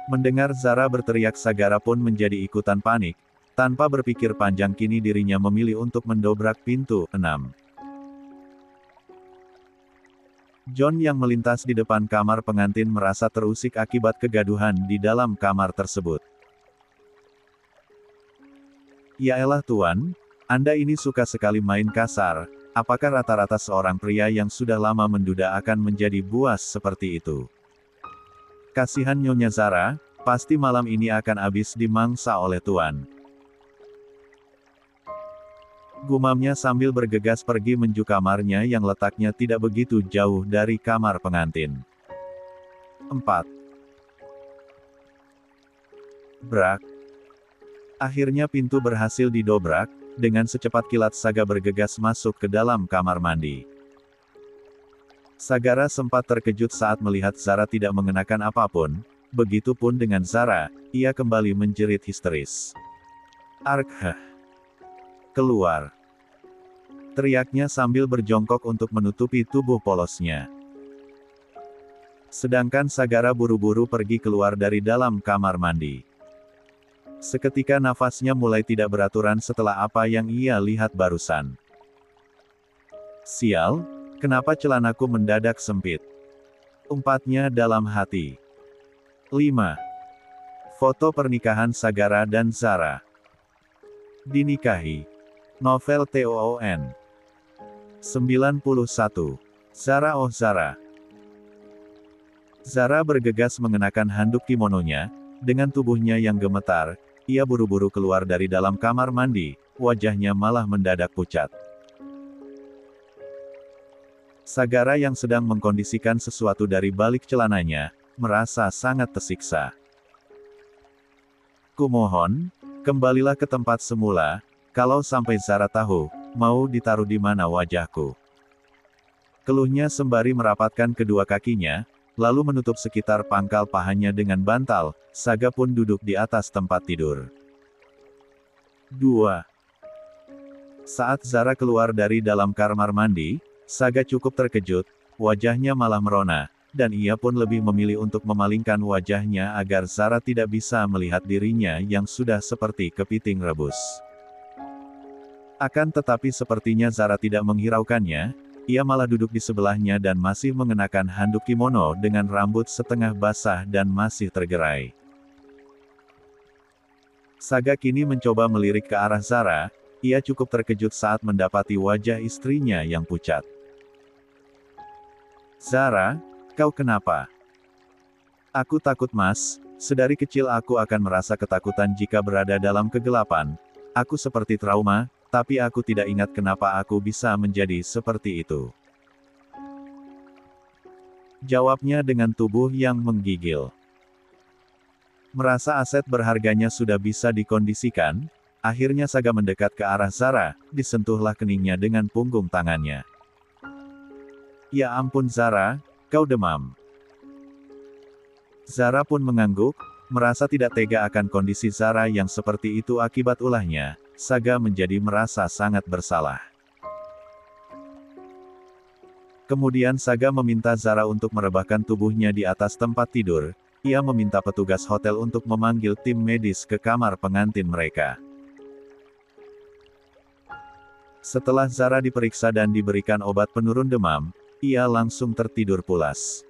Mendengar Zara berteriak Sagara pun menjadi ikutan panik, tanpa berpikir panjang kini dirinya memilih untuk mendobrak pintu. 6. John yang melintas di depan kamar pengantin merasa terusik akibat kegaduhan di dalam kamar tersebut. Yaelah Tuan, Anda ini suka sekali main kasar, apakah rata-rata seorang pria yang sudah lama menduda akan menjadi buas seperti itu? Kasihan Nyonya Zara, pasti malam ini akan habis dimangsa oleh Tuan. Gumamnya sambil bergegas pergi menuju kamarnya yang letaknya tidak begitu jauh dari kamar pengantin. 4. Brak. Akhirnya pintu berhasil didobrak, dengan secepat kilat Saga bergegas masuk ke dalam kamar mandi. Sagara sempat terkejut saat melihat Zara tidak mengenakan apapun, begitupun dengan Zara, ia kembali menjerit histeris. Arghah! Keluar! Teriaknya sambil berjongkok untuk menutupi tubuh polosnya. Sedangkan Sagara buru-buru pergi keluar dari dalam kamar mandi. Seketika nafasnya mulai tidak beraturan setelah apa yang ia lihat barusan. Sial, kenapa celanaku mendadak sempit? Umpatnya dalam hati. 5. Foto pernikahan Sagara dan Zara. Dinikahi. Novel TOON. 91. Zara oh Zara. Zara bergegas mengenakan handuk kimononya, dengan tubuhnya yang gemetar, ia buru-buru keluar dari dalam kamar mandi, wajahnya malah mendadak pucat. Sagara yang sedang mengkondisikan sesuatu dari balik celananya, merasa sangat tersiksa. Kumohon, kembalilah ke tempat semula, kalau sampai Zara tahu, mau ditaruh di mana wajahku. Keluhnya sembari merapatkan kedua kakinya, lalu menutup sekitar pangkal pahanya dengan bantal, Saga pun duduk di atas tempat tidur. 2. Saat Zara keluar dari dalam kamar mandi, Saga cukup terkejut, wajahnya malah merona, dan ia pun lebih memilih untuk memalingkan wajahnya agar Zara tidak bisa melihat dirinya yang sudah seperti kepiting rebus. Akan tetapi sepertinya Zara tidak menghiraukannya, ia malah duduk di sebelahnya dan masih mengenakan handuk kimono dengan rambut setengah basah dan masih tergerai. Saga kini mencoba melirik ke arah Zara, ia cukup terkejut saat mendapati wajah istrinya yang pucat. Zara, kau kenapa? Aku takut Mas, sedari kecil aku akan merasa ketakutan jika berada dalam kegelapan. Aku seperti trauma, tapi aku tidak ingat kenapa aku bisa menjadi seperti itu. Jawabnya dengan tubuh yang menggigil. Merasa aset berharganya sudah bisa dikondisikan, akhirnya Saga mendekat ke arah Zara, disentuhlah keningnya dengan punggung tangannya. Ya ampun Zara, kau demam. Zara pun mengangguk, merasa tidak tega akan kondisi Zara yang seperti itu akibat ulahnya, Saga menjadi merasa sangat bersalah. Kemudian Saga meminta Zara untuk merebahkan tubuhnya di atas tempat tidur, ia meminta petugas hotel untuk memanggil tim medis ke kamar pengantin mereka. Setelah Zara diperiksa dan diberikan obat penurun demam, ia langsung tertidur pulas.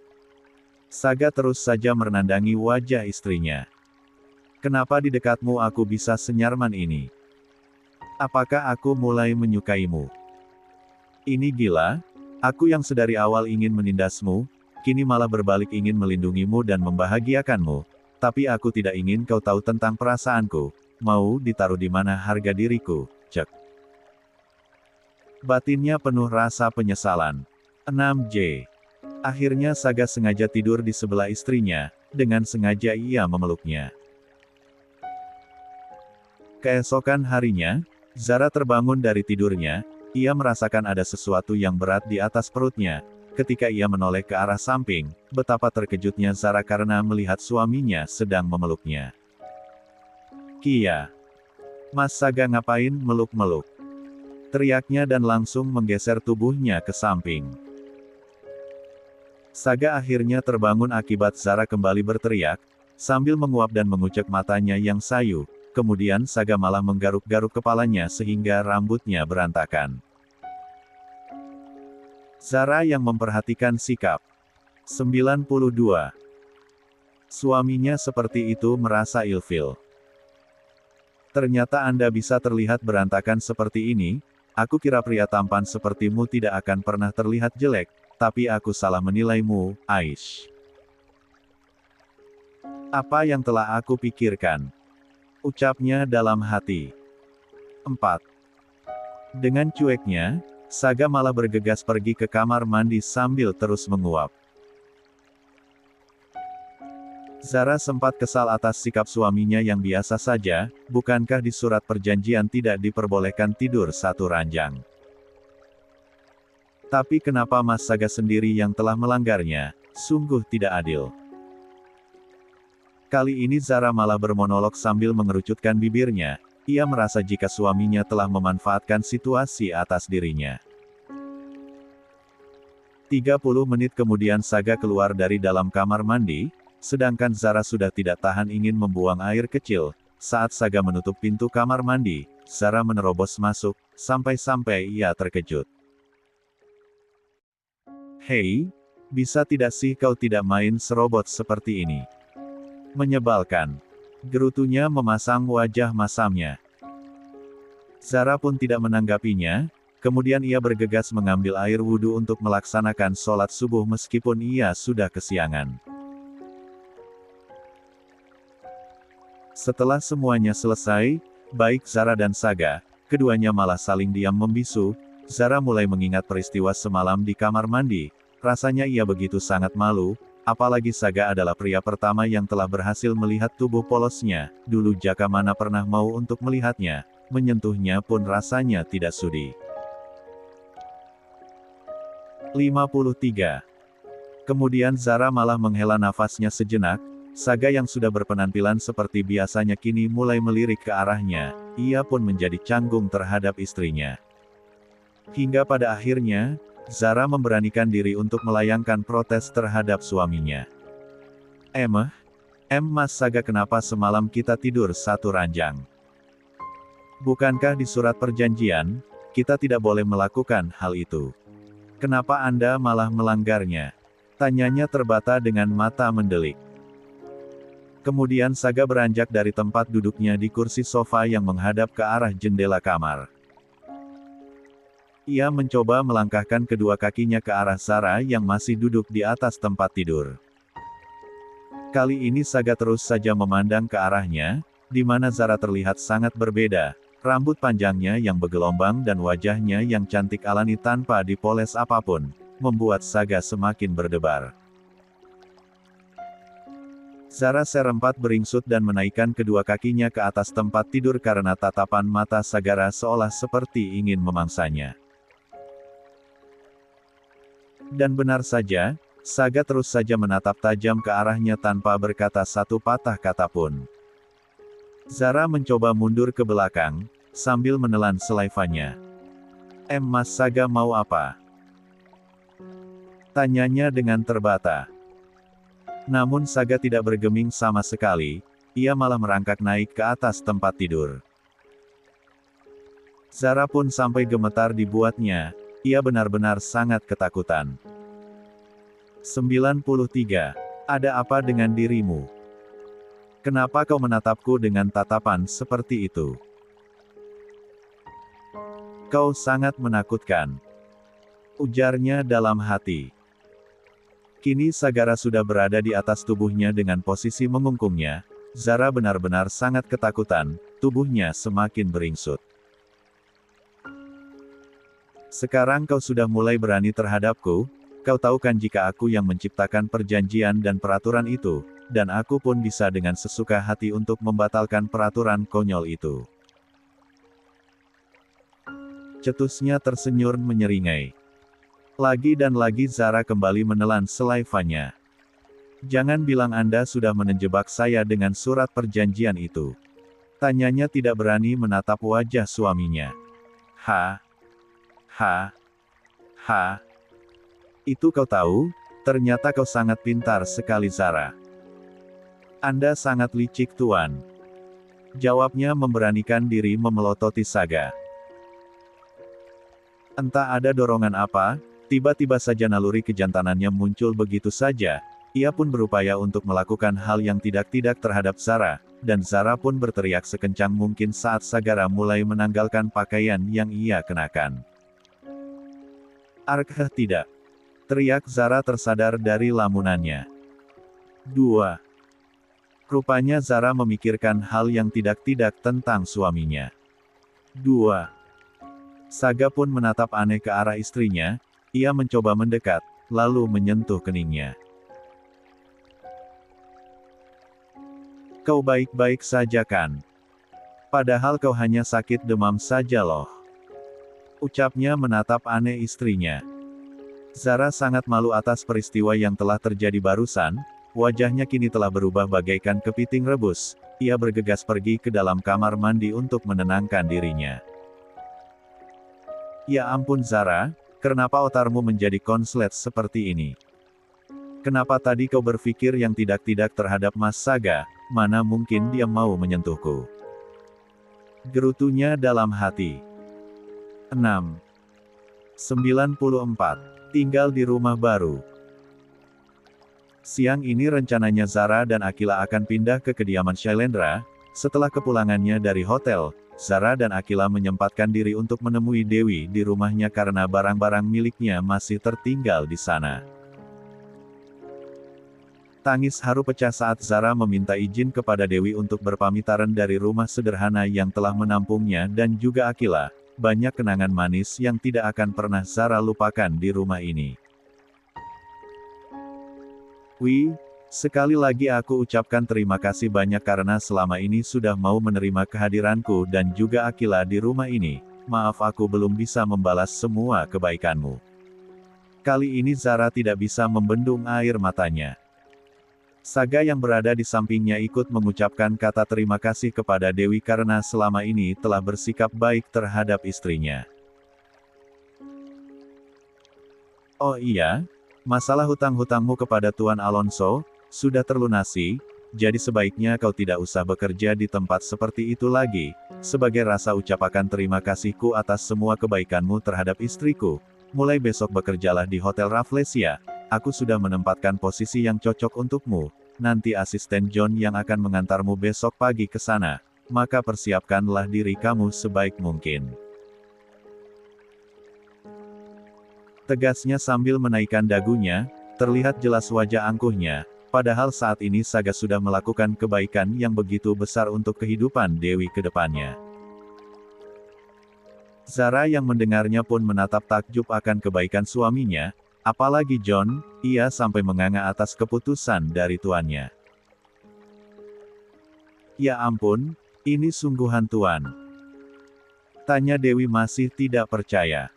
Saga terus saja menandangi wajah istrinya. Kenapa di dekatmu aku bisa senyarman ini? Apakah aku mulai menyukaimu? Ini gila, aku yang sedari awal ingin menindasmu, kini malah berbalik ingin melindungimu dan membahagiakanmu, tapi aku tidak ingin kau tahu tentang perasaanku, mau ditaruh di mana harga diriku, cek. Batinnya penuh rasa penyesalan. 6J. Akhirnya Saga sengaja tidur di sebelah istrinya, dengan sengaja ia memeluknya. Keesokan harinya, Zara terbangun dari tidurnya, ia merasakan ada sesuatu yang berat di atas perutnya. Ketika ia menoleh ke arah samping, betapa terkejutnya Zara karena melihat suaminya sedang memeluknya. Kia! Mas Saga ngapain meluk-meluk? Teriaknya dan langsung menggeser tubuhnya ke samping. Saga akhirnya terbangun akibat Zara kembali berteriak, sambil menguap dan mengucek matanya yang sayu, kemudian Saga malah menggaruk-garuk kepalanya sehingga rambutnya berantakan. Zara yang memperhatikan sikap. 92. Suaminya seperti itu merasa ilfil. Ternyata Anda bisa terlihat berantakan seperti ini. Aku kira pria tampan sepertimu tidak akan pernah terlihat jelek, tapi aku salah menilaimu, Aish. Apa yang telah aku pikirkan? Ucapnya dalam hati. 4. Dengan cueknya, Saga malah bergegas pergi ke kamar mandi sambil terus menguap. Zara sempat kesal atas sikap suaminya yang biasa saja, bukankah di surat perjanjian tidak diperbolehkan tidur satu ranjang? Tapi kenapa Mas Saga sendiri yang telah melanggarnya? Sungguh tidak adil. Kali ini Zara malah bermonolog sambil mengerucutkan bibirnya. Ia merasa jika suaminya telah memanfaatkan situasi atas dirinya. 30 menit kemudian Saga keluar dari dalam kamar mandi, sedangkan Zara sudah tidak tahan ingin membuang air kecil. Saat Saga menutup pintu kamar mandi, Zara menerobos masuk, sampai-sampai ia terkejut. Hei, bisa tidak sih kau tidak main serobot seperti ini? Menyebalkan. Gerutunya memasang wajah masamnya. Zara pun tidak menanggapinya, kemudian ia bergegas mengambil air wudhu untuk melaksanakan sholat subuh meskipun ia sudah kesiangan. Setelah semuanya selesai, baik Zara dan Saga, keduanya malah saling diam membisu. Zara mulai mengingat peristiwa semalam di kamar mandi, rasanya ia begitu sangat malu, apalagi Saga adalah pria pertama yang telah berhasil melihat tubuh polosnya, dulu Jaka mana pernah mau untuk melihatnya, menyentuhnya pun rasanya tidak sudi. 53. Kemudian Zara malah menghela nafasnya sejenak, Saga yang sudah berpenampilan seperti biasanya kini mulai melirik ke arahnya, ia pun menjadi canggung terhadap istrinya. Hingga pada akhirnya, Zara memberanikan diri untuk melayangkan protes terhadap suaminya. Mas Saga kenapa semalam kita tidur satu ranjang? Bukankah di surat perjanjian, kita tidak boleh melakukan hal itu? Kenapa Anda malah melanggarnya? Tanyanya terbata dengan mata mendelik. Kemudian Saga beranjak dari tempat duduknya di kursi sofa yang menghadap ke arah jendela kamar. Ia mencoba melangkahkan kedua kakinya ke arah Zara yang masih duduk di atas tempat tidur. Kali ini Saga terus saja memandang ke arahnya, di mana Zara terlihat sangat berbeda, rambut panjangnya yang bergelombang dan wajahnya yang cantik alani tanpa dipoles apapun, membuat Saga semakin berdebar. Zara serempat beringsut dan menaikkan kedua kakinya ke atas tempat tidur karena tatapan mata Sagara seolah seperti ingin memangsanya. Dan benar saja, Saga terus saja menatap tajam ke arahnya tanpa berkata satu patah kata pun. Zara mencoba mundur ke belakang, sambil menelan selaivannya. Mas Saga mau apa? Tanyanya dengan terbata. Namun Saga tidak bergeming sama sekali, ia malah merangkak naik ke atas tempat tidur. Zara pun sampai gemetar dibuatnya, ia benar-benar sangat ketakutan. 93. Ada apa dengan dirimu? Kenapa kau menatapku dengan tatapan seperti itu? Kau sangat menakutkan. Ujarnya dalam hati. Kini Sagara sudah berada di atas tubuhnya dengan posisi mengungkungnya. Zara benar-benar sangat ketakutan, tubuhnya semakin beringsut. Sekarang kau sudah mulai berani terhadapku, kau tahu kan jika aku yang menciptakan perjanjian dan peraturan itu, dan aku pun bisa dengan sesuka hati untuk membatalkan peraturan konyol itu. Cetusnya tersenyum menyeringai. Lagi dan lagi Zara kembali menelan selaivannya. Jangan bilang Anda sudah menjebak saya dengan surat perjanjian itu. Tanyanya tidak berani menatap wajah suaminya. Itu kau tahu, ternyata kau sangat pintar sekali Zara. Anda sangat licik tuan. Jawabnya memberanikan diri memelototi Saga. Entah ada dorongan apa, tiba-tiba saja naluri kejantanannya muncul begitu saja, Ia pun berupaya untuk melakukan hal yang tidak-tidak terhadap Zara, dan Zara pun berteriak sekencang mungkin saat Sagara mulai menanggalkan pakaian yang ia kenakan. "Arkh, tidak!" teriak Zara tersadar dari lamunannya. 2. Rupanya Zara memikirkan hal yang tidak-tidak tentang suaminya. 2. Saga pun menatap aneh ke arah istrinya, ia mencoba mendekat, lalu menyentuh keningnya. "Kau baik-baik saja kan? Padahal kau hanya sakit demam saja loh," ucapnya menatap aneh istrinya. Zara sangat malu atas peristiwa yang telah terjadi barusan, wajahnya kini telah berubah bagaikan kepiting rebus, ia bergegas pergi ke dalam kamar mandi untuk menenangkan dirinya. "Ya ampun Zara, kenapa otakmu menjadi konslet seperti ini? Kenapa tadi kau berpikir yang tidak-tidak terhadap Mas Saga, mana mungkin dia mau menyentuhku?" gerutunya dalam hati. 6. 94. Tinggal di rumah baru. Siang ini rencananya Zara dan Akila akan pindah ke kediaman Shailendra. Setelah kepulangannya dari hotel, Zara dan Akila menyempatkan diri untuk menemui Dewi di rumahnya karena barang-barang miliknya masih tertinggal di sana. Tangis haru pecah saat Zara meminta izin kepada Dewi untuk berpamitan dari rumah sederhana yang telah menampungnya dan juga Akila. Banyak kenangan manis yang tidak akan pernah Zara lupakan di rumah ini. "Wih, sekali lagi aku ucapkan terima kasih banyak karena selama ini sudah mau menerima kehadiranku dan juga Akila di rumah ini. Maaf aku belum bisa membalas semua kebaikanmu." Kali ini Zara tidak bisa membendung air matanya. Saga yang berada di sampingnya ikut mengucapkan kata terima kasih kepada Dewi karena selama ini telah bersikap baik terhadap istrinya. "Oh iya, masalah hutang-hutangmu kepada Tuan Alonso sudah terlunasi, jadi sebaiknya kau tidak usah bekerja di tempat seperti itu lagi. Sebagai rasa ucapan terima kasihku atas semua kebaikanmu terhadap istriku, mulai besok bekerjalah di Hotel Rafflesia. Aku sudah menempatkan posisi yang cocok untukmu. Nanti asisten John yang akan mengantarmu besok pagi ke sana. Maka persiapkanlah diri kamu sebaik mungkin." Tegasnya sambil menaikkan dagunya, terlihat jelas wajah angkuhnya, padahal saat ini Saga sudah melakukan kebaikan yang begitu besar untuk kehidupan Dewi ke depannya. Zara yang mendengarnya pun menatap takjub akan kebaikan suaminya. Apalagi John, ia sampai menganga atas keputusan dari tuannya. "Ya ampun, ini sungguhan Tuan?" tanya Dewi masih tidak percaya.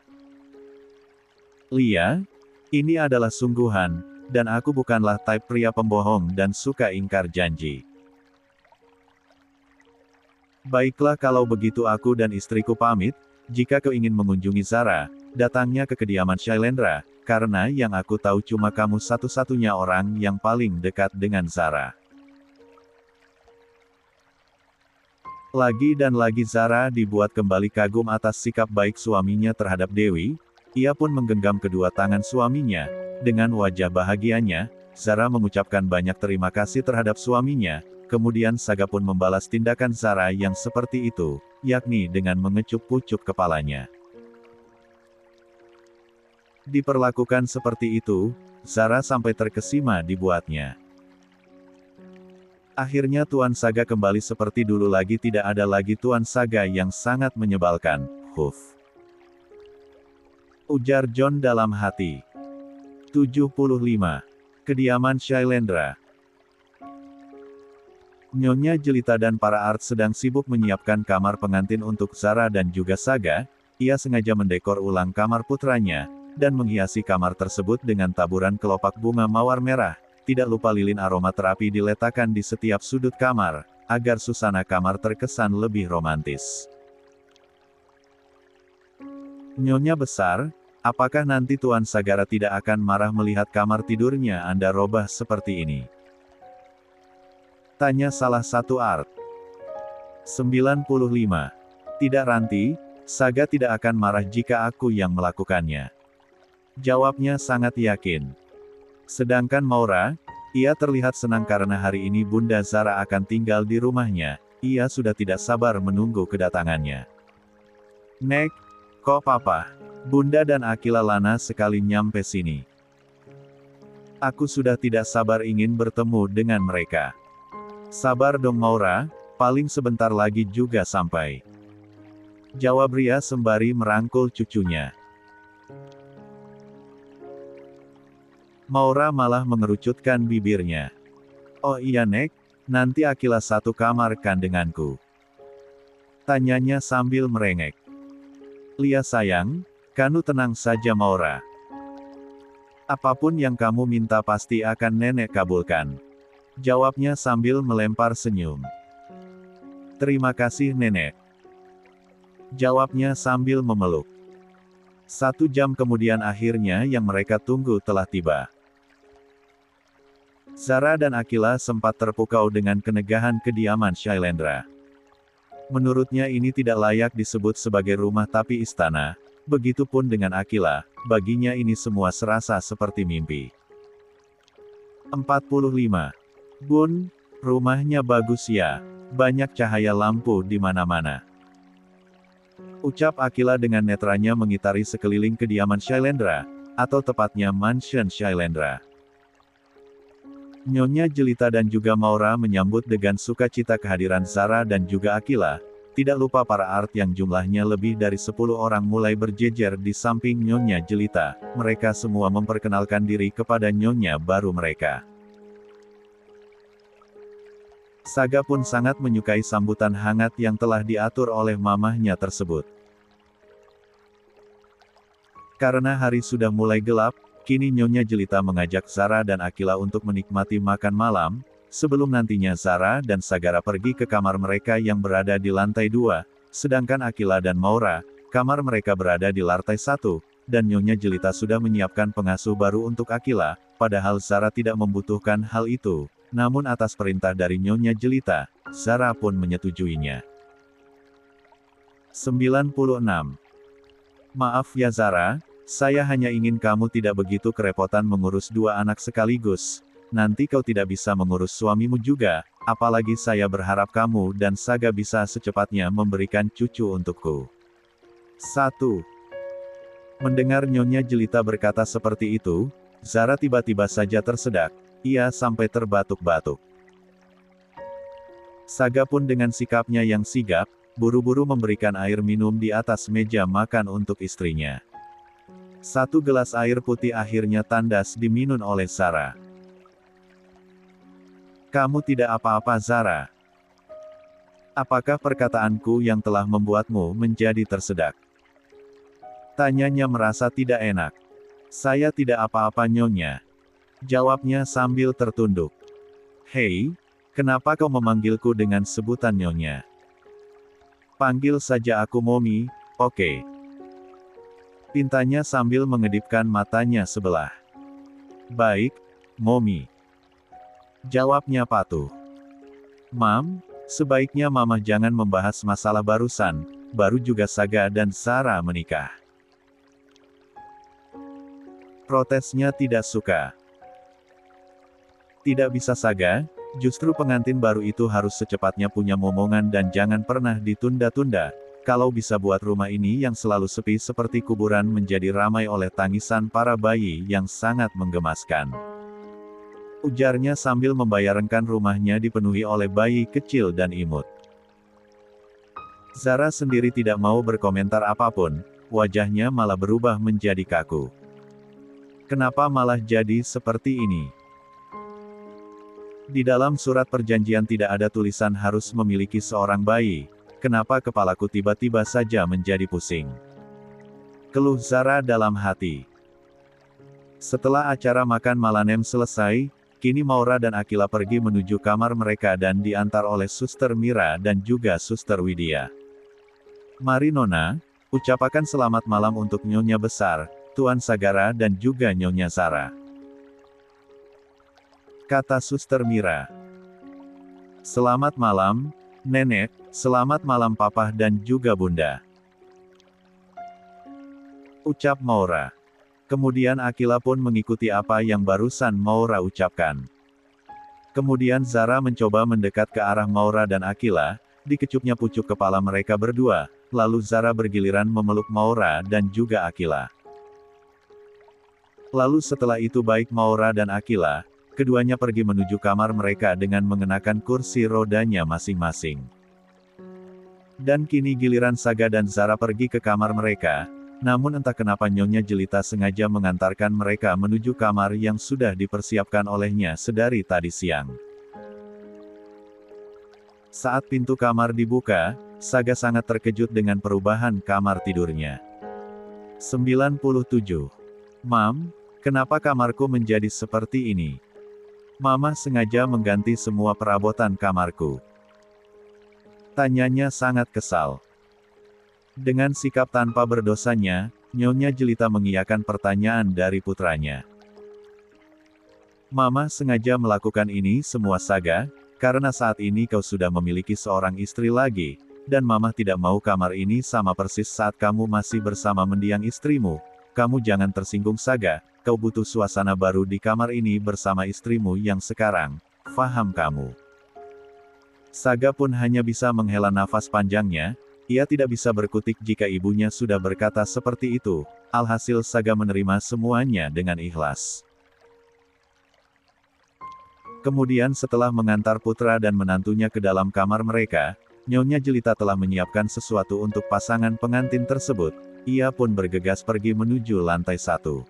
"Lia, ini adalah sungguhan, dan aku bukanlah tipe pria pembohong dan suka ingkar janji. Baiklah kalau begitu aku dan istriku pamit, jika kau ingin mengunjungi Zara, datangnya ke kediaman Shailendra, karena yang aku tahu cuma kamu satu-satunya orang yang paling dekat dengan Zara." Lagi dan lagi Zara dibuat kembali kagum atas sikap baik suaminya terhadap Dewi, ia pun menggenggam kedua tangan suaminya, dengan wajah bahagianya, Zara mengucapkan banyak terima kasih terhadap suaminya, kemudian Saga pun membalas tindakan Zara yang seperti itu, yakni dengan mengecup pucuk kepalanya. Diperlakukan seperti itu, Zara sampai terkesima dibuatnya. Akhirnya Tuan Saga kembali seperti dulu lagi, tidak ada lagi Tuan Saga yang sangat menyebalkan, "Huf," ujar John dalam hati. 75. Kediaman Shailendra. Nyonya Jelita dan para art sedang sibuk menyiapkan kamar pengantin untuk Zara dan juga Saga. Ia sengaja mendekor ulang kamar putranya, dan menghiasi kamar tersebut dengan taburan kelopak bunga mawar merah. Tidak lupa lilin aroma terapi diletakkan di setiap sudut kamar, agar suasana kamar terkesan lebih romantis. "Nyonya besar, apakah nanti Tuan Sagara tidak akan marah melihat kamar tidurnya Anda robah seperti ini?" tanya salah satu art. 95. Tidak Ranti, Saga tidak akan marah jika aku yang melakukannya. Jawabnya sangat yakin. Sedangkan Maura, Ia terlihat senang karena hari ini Bunda Zara akan tinggal di rumahnya. Ia sudah tidak sabar menunggu kedatangannya. Nek, kok papa? Bunda dan Akila lana sekali nyampe sini. Aku sudah tidak sabar ingin bertemu dengan mereka. Sabar dong Maura, paling sebentar lagi juga sampai. Jawab Ria sembari merangkul cucunya. Maura malah mengerucutkan bibirnya. Oh iya Nek, nanti Akila satu kamar kan denganku? Tanyanya sambil merengek. Lia sayang, kanu tenang saja Maura. Apapun yang kamu minta pasti akan nenek kabulkan. Jawabnya sambil melempar senyum. Terima kasih nenek. Jawabnya sambil memeluk. 1 jam kemudian akhirnya yang mereka tunggu telah tiba. Zara dan Akila sempat terpukau dengan kemegahan kediaman Shailendra. Menurutnya ini tidak layak disebut sebagai rumah tapi istana, begitupun dengan Akila, baginya ini semua serasa seperti mimpi. 45. Bun, rumahnya bagus ya, banyak cahaya lampu di mana-mana. Ucap Akila dengan netranya mengitari sekeliling kediaman Shailendra, atau tepatnya mansion Shailendra. Nyonya Jelita dan juga Maura menyambut dengan sukacita kehadiran Zara dan juga Akila, tidak lupa para art yang jumlahnya lebih dari 10 orang mulai berjejer di samping Nyonya Jelita, mereka semua memperkenalkan diri kepada Nyonya baru mereka. Saga pun sangat menyukai sambutan hangat yang telah diatur oleh mamahnya tersebut. Karena hari sudah mulai gelap, kini Nyonya Jelita mengajak Zara dan Akila untuk menikmati makan malam, sebelum nantinya Zara dan Sagara pergi ke kamar mereka yang berada di lantai 2, sedangkan Akila dan Maura, kamar mereka berada di lantai 1, dan Nyonya Jelita sudah menyiapkan pengasuh baru untuk Akila, padahal Zara tidak membutuhkan hal itu, namun atas perintah dari Nyonya Jelita, Zara pun menyetujuinya. 96. Maaf ya Zara, saya hanya ingin kamu tidak begitu kerepotan mengurus 2 anak sekaligus. Nanti kau tidak bisa mengurus suamimu juga, apalagi saya berharap kamu dan Saga bisa secepatnya memberikan cucu untukku. 1. Mendengar Nyonya Jelita berkata seperti itu, Zara tiba-tiba saja tersedak, ia sampai terbatuk-batuk. Saga pun dengan sikapnya yang sigap, buru-buru memberikan air minum di atas meja makan untuk istrinya. 1 gelas air putih akhirnya tandas diminum oleh Zara. Kamu tidak apa-apa Zara? Apakah perkataanku yang telah membuatmu menjadi tersedak? Tanyanya merasa tidak enak. Saya tidak apa-apa Nyonya. Jawabnya sambil tertunduk. Hei, kenapa kau memanggilku dengan sebutan Nyonya? Panggil saja aku Momi, oke? Pintanya sambil mengedipkan matanya sebelah. Baik, Momi. Jawabnya patuh. Mam, sebaiknya Mama jangan membahas masalah barusan, baru juga Saga dan Zara menikah. Protesnya tidak suka. Tidak bisa Saga, justru pengantin baru itu harus secepatnya punya momongan dan jangan pernah ditunda-tunda. Kalau bisa buat rumah ini yang selalu sepi seperti kuburan menjadi ramai oleh tangisan para bayi yang sangat menggemaskan. Ujarnya sambil membayangkan rumahnya dipenuhi oleh bayi kecil dan imut. Zara sendiri tidak mau berkomentar apapun, wajahnya malah berubah menjadi kaku. Kenapa malah jadi seperti ini? Di dalam surat perjanjian tidak ada tulisan harus memiliki seorang bayi. Kenapa kepalaku tiba-tiba saja menjadi pusing? Keluh Zara dalam hati. Setelah acara makan malam selesai, kini Maura dan Akila pergi menuju kamar mereka dan diantar oleh Suster Mira dan juga Suster Widya. Mari Nona, ucapakan selamat malam untuk Nyonya Besar, Tuan Sagara dan juga Nyonya Zara. Kata Suster Mira. Selamat malam, Nenek, selamat malam Papa dan juga Bunda. Ucap Maura. Kemudian Akila pun mengikuti apa yang barusan Maura ucapkan. Kemudian Zara mencoba mendekat ke arah Maura dan Aquila, dikecupnya pucuk kepala mereka berdua, lalu Zara bergiliran memeluk Maura dan juga Aquila. Lalu setelah itu baik Maura dan Aquila, keduanya pergi menuju kamar mereka dengan mengenakan kursi rodanya masing-masing. Dan kini giliran Saga dan Zara pergi ke kamar mereka, namun entah kenapa Nyonya Jelita sengaja mengantarkan mereka menuju kamar yang sudah dipersiapkan olehnya sedari tadi siang. Saat pintu kamar dibuka, Saga sangat terkejut dengan perubahan kamar tidurnya. 97. Mam, kenapa kamarku menjadi seperti ini? Mama sengaja mengganti semua perabotan kamarku. Tanyanya sangat kesal. Dengan sikap tanpa berdosanya, Nyonya Jelita mengiyakan pertanyaan dari putranya. Mama sengaja melakukan ini semua Saga, karena saat ini kau sudah memiliki seorang istri lagi, dan Mama tidak mau kamar ini sama persis saat kamu masih bersama mendiang istrimu. Kamu jangan tersinggung Saga, kau butuh suasana baru di kamar ini bersama istrimu yang sekarang, faham kamu? Saga pun hanya bisa menghela nafas panjangnya, ia tidak bisa berkutik jika ibunya sudah berkata seperti itu, alhasil Saga menerima semuanya dengan ikhlas. Kemudian setelah mengantar putra dan menantunya ke dalam kamar mereka, Nyonya Jelita telah menyiapkan sesuatu untuk pasangan pengantin tersebut, ia pun bergegas pergi menuju lantai 1.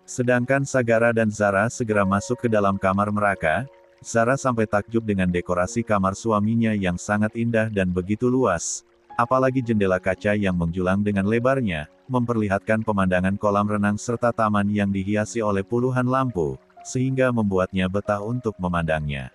Sedangkan Sagara dan Zara segera masuk ke dalam kamar mereka. Zara sampai takjub dengan dekorasi kamar suaminya yang sangat indah dan begitu luas. Apalagi jendela kaca yang menjulang dengan lebarnya, memperlihatkan pemandangan kolam renang serta taman yang dihiasi oleh puluhan lampu, sehingga membuatnya betah untuk memandangnya.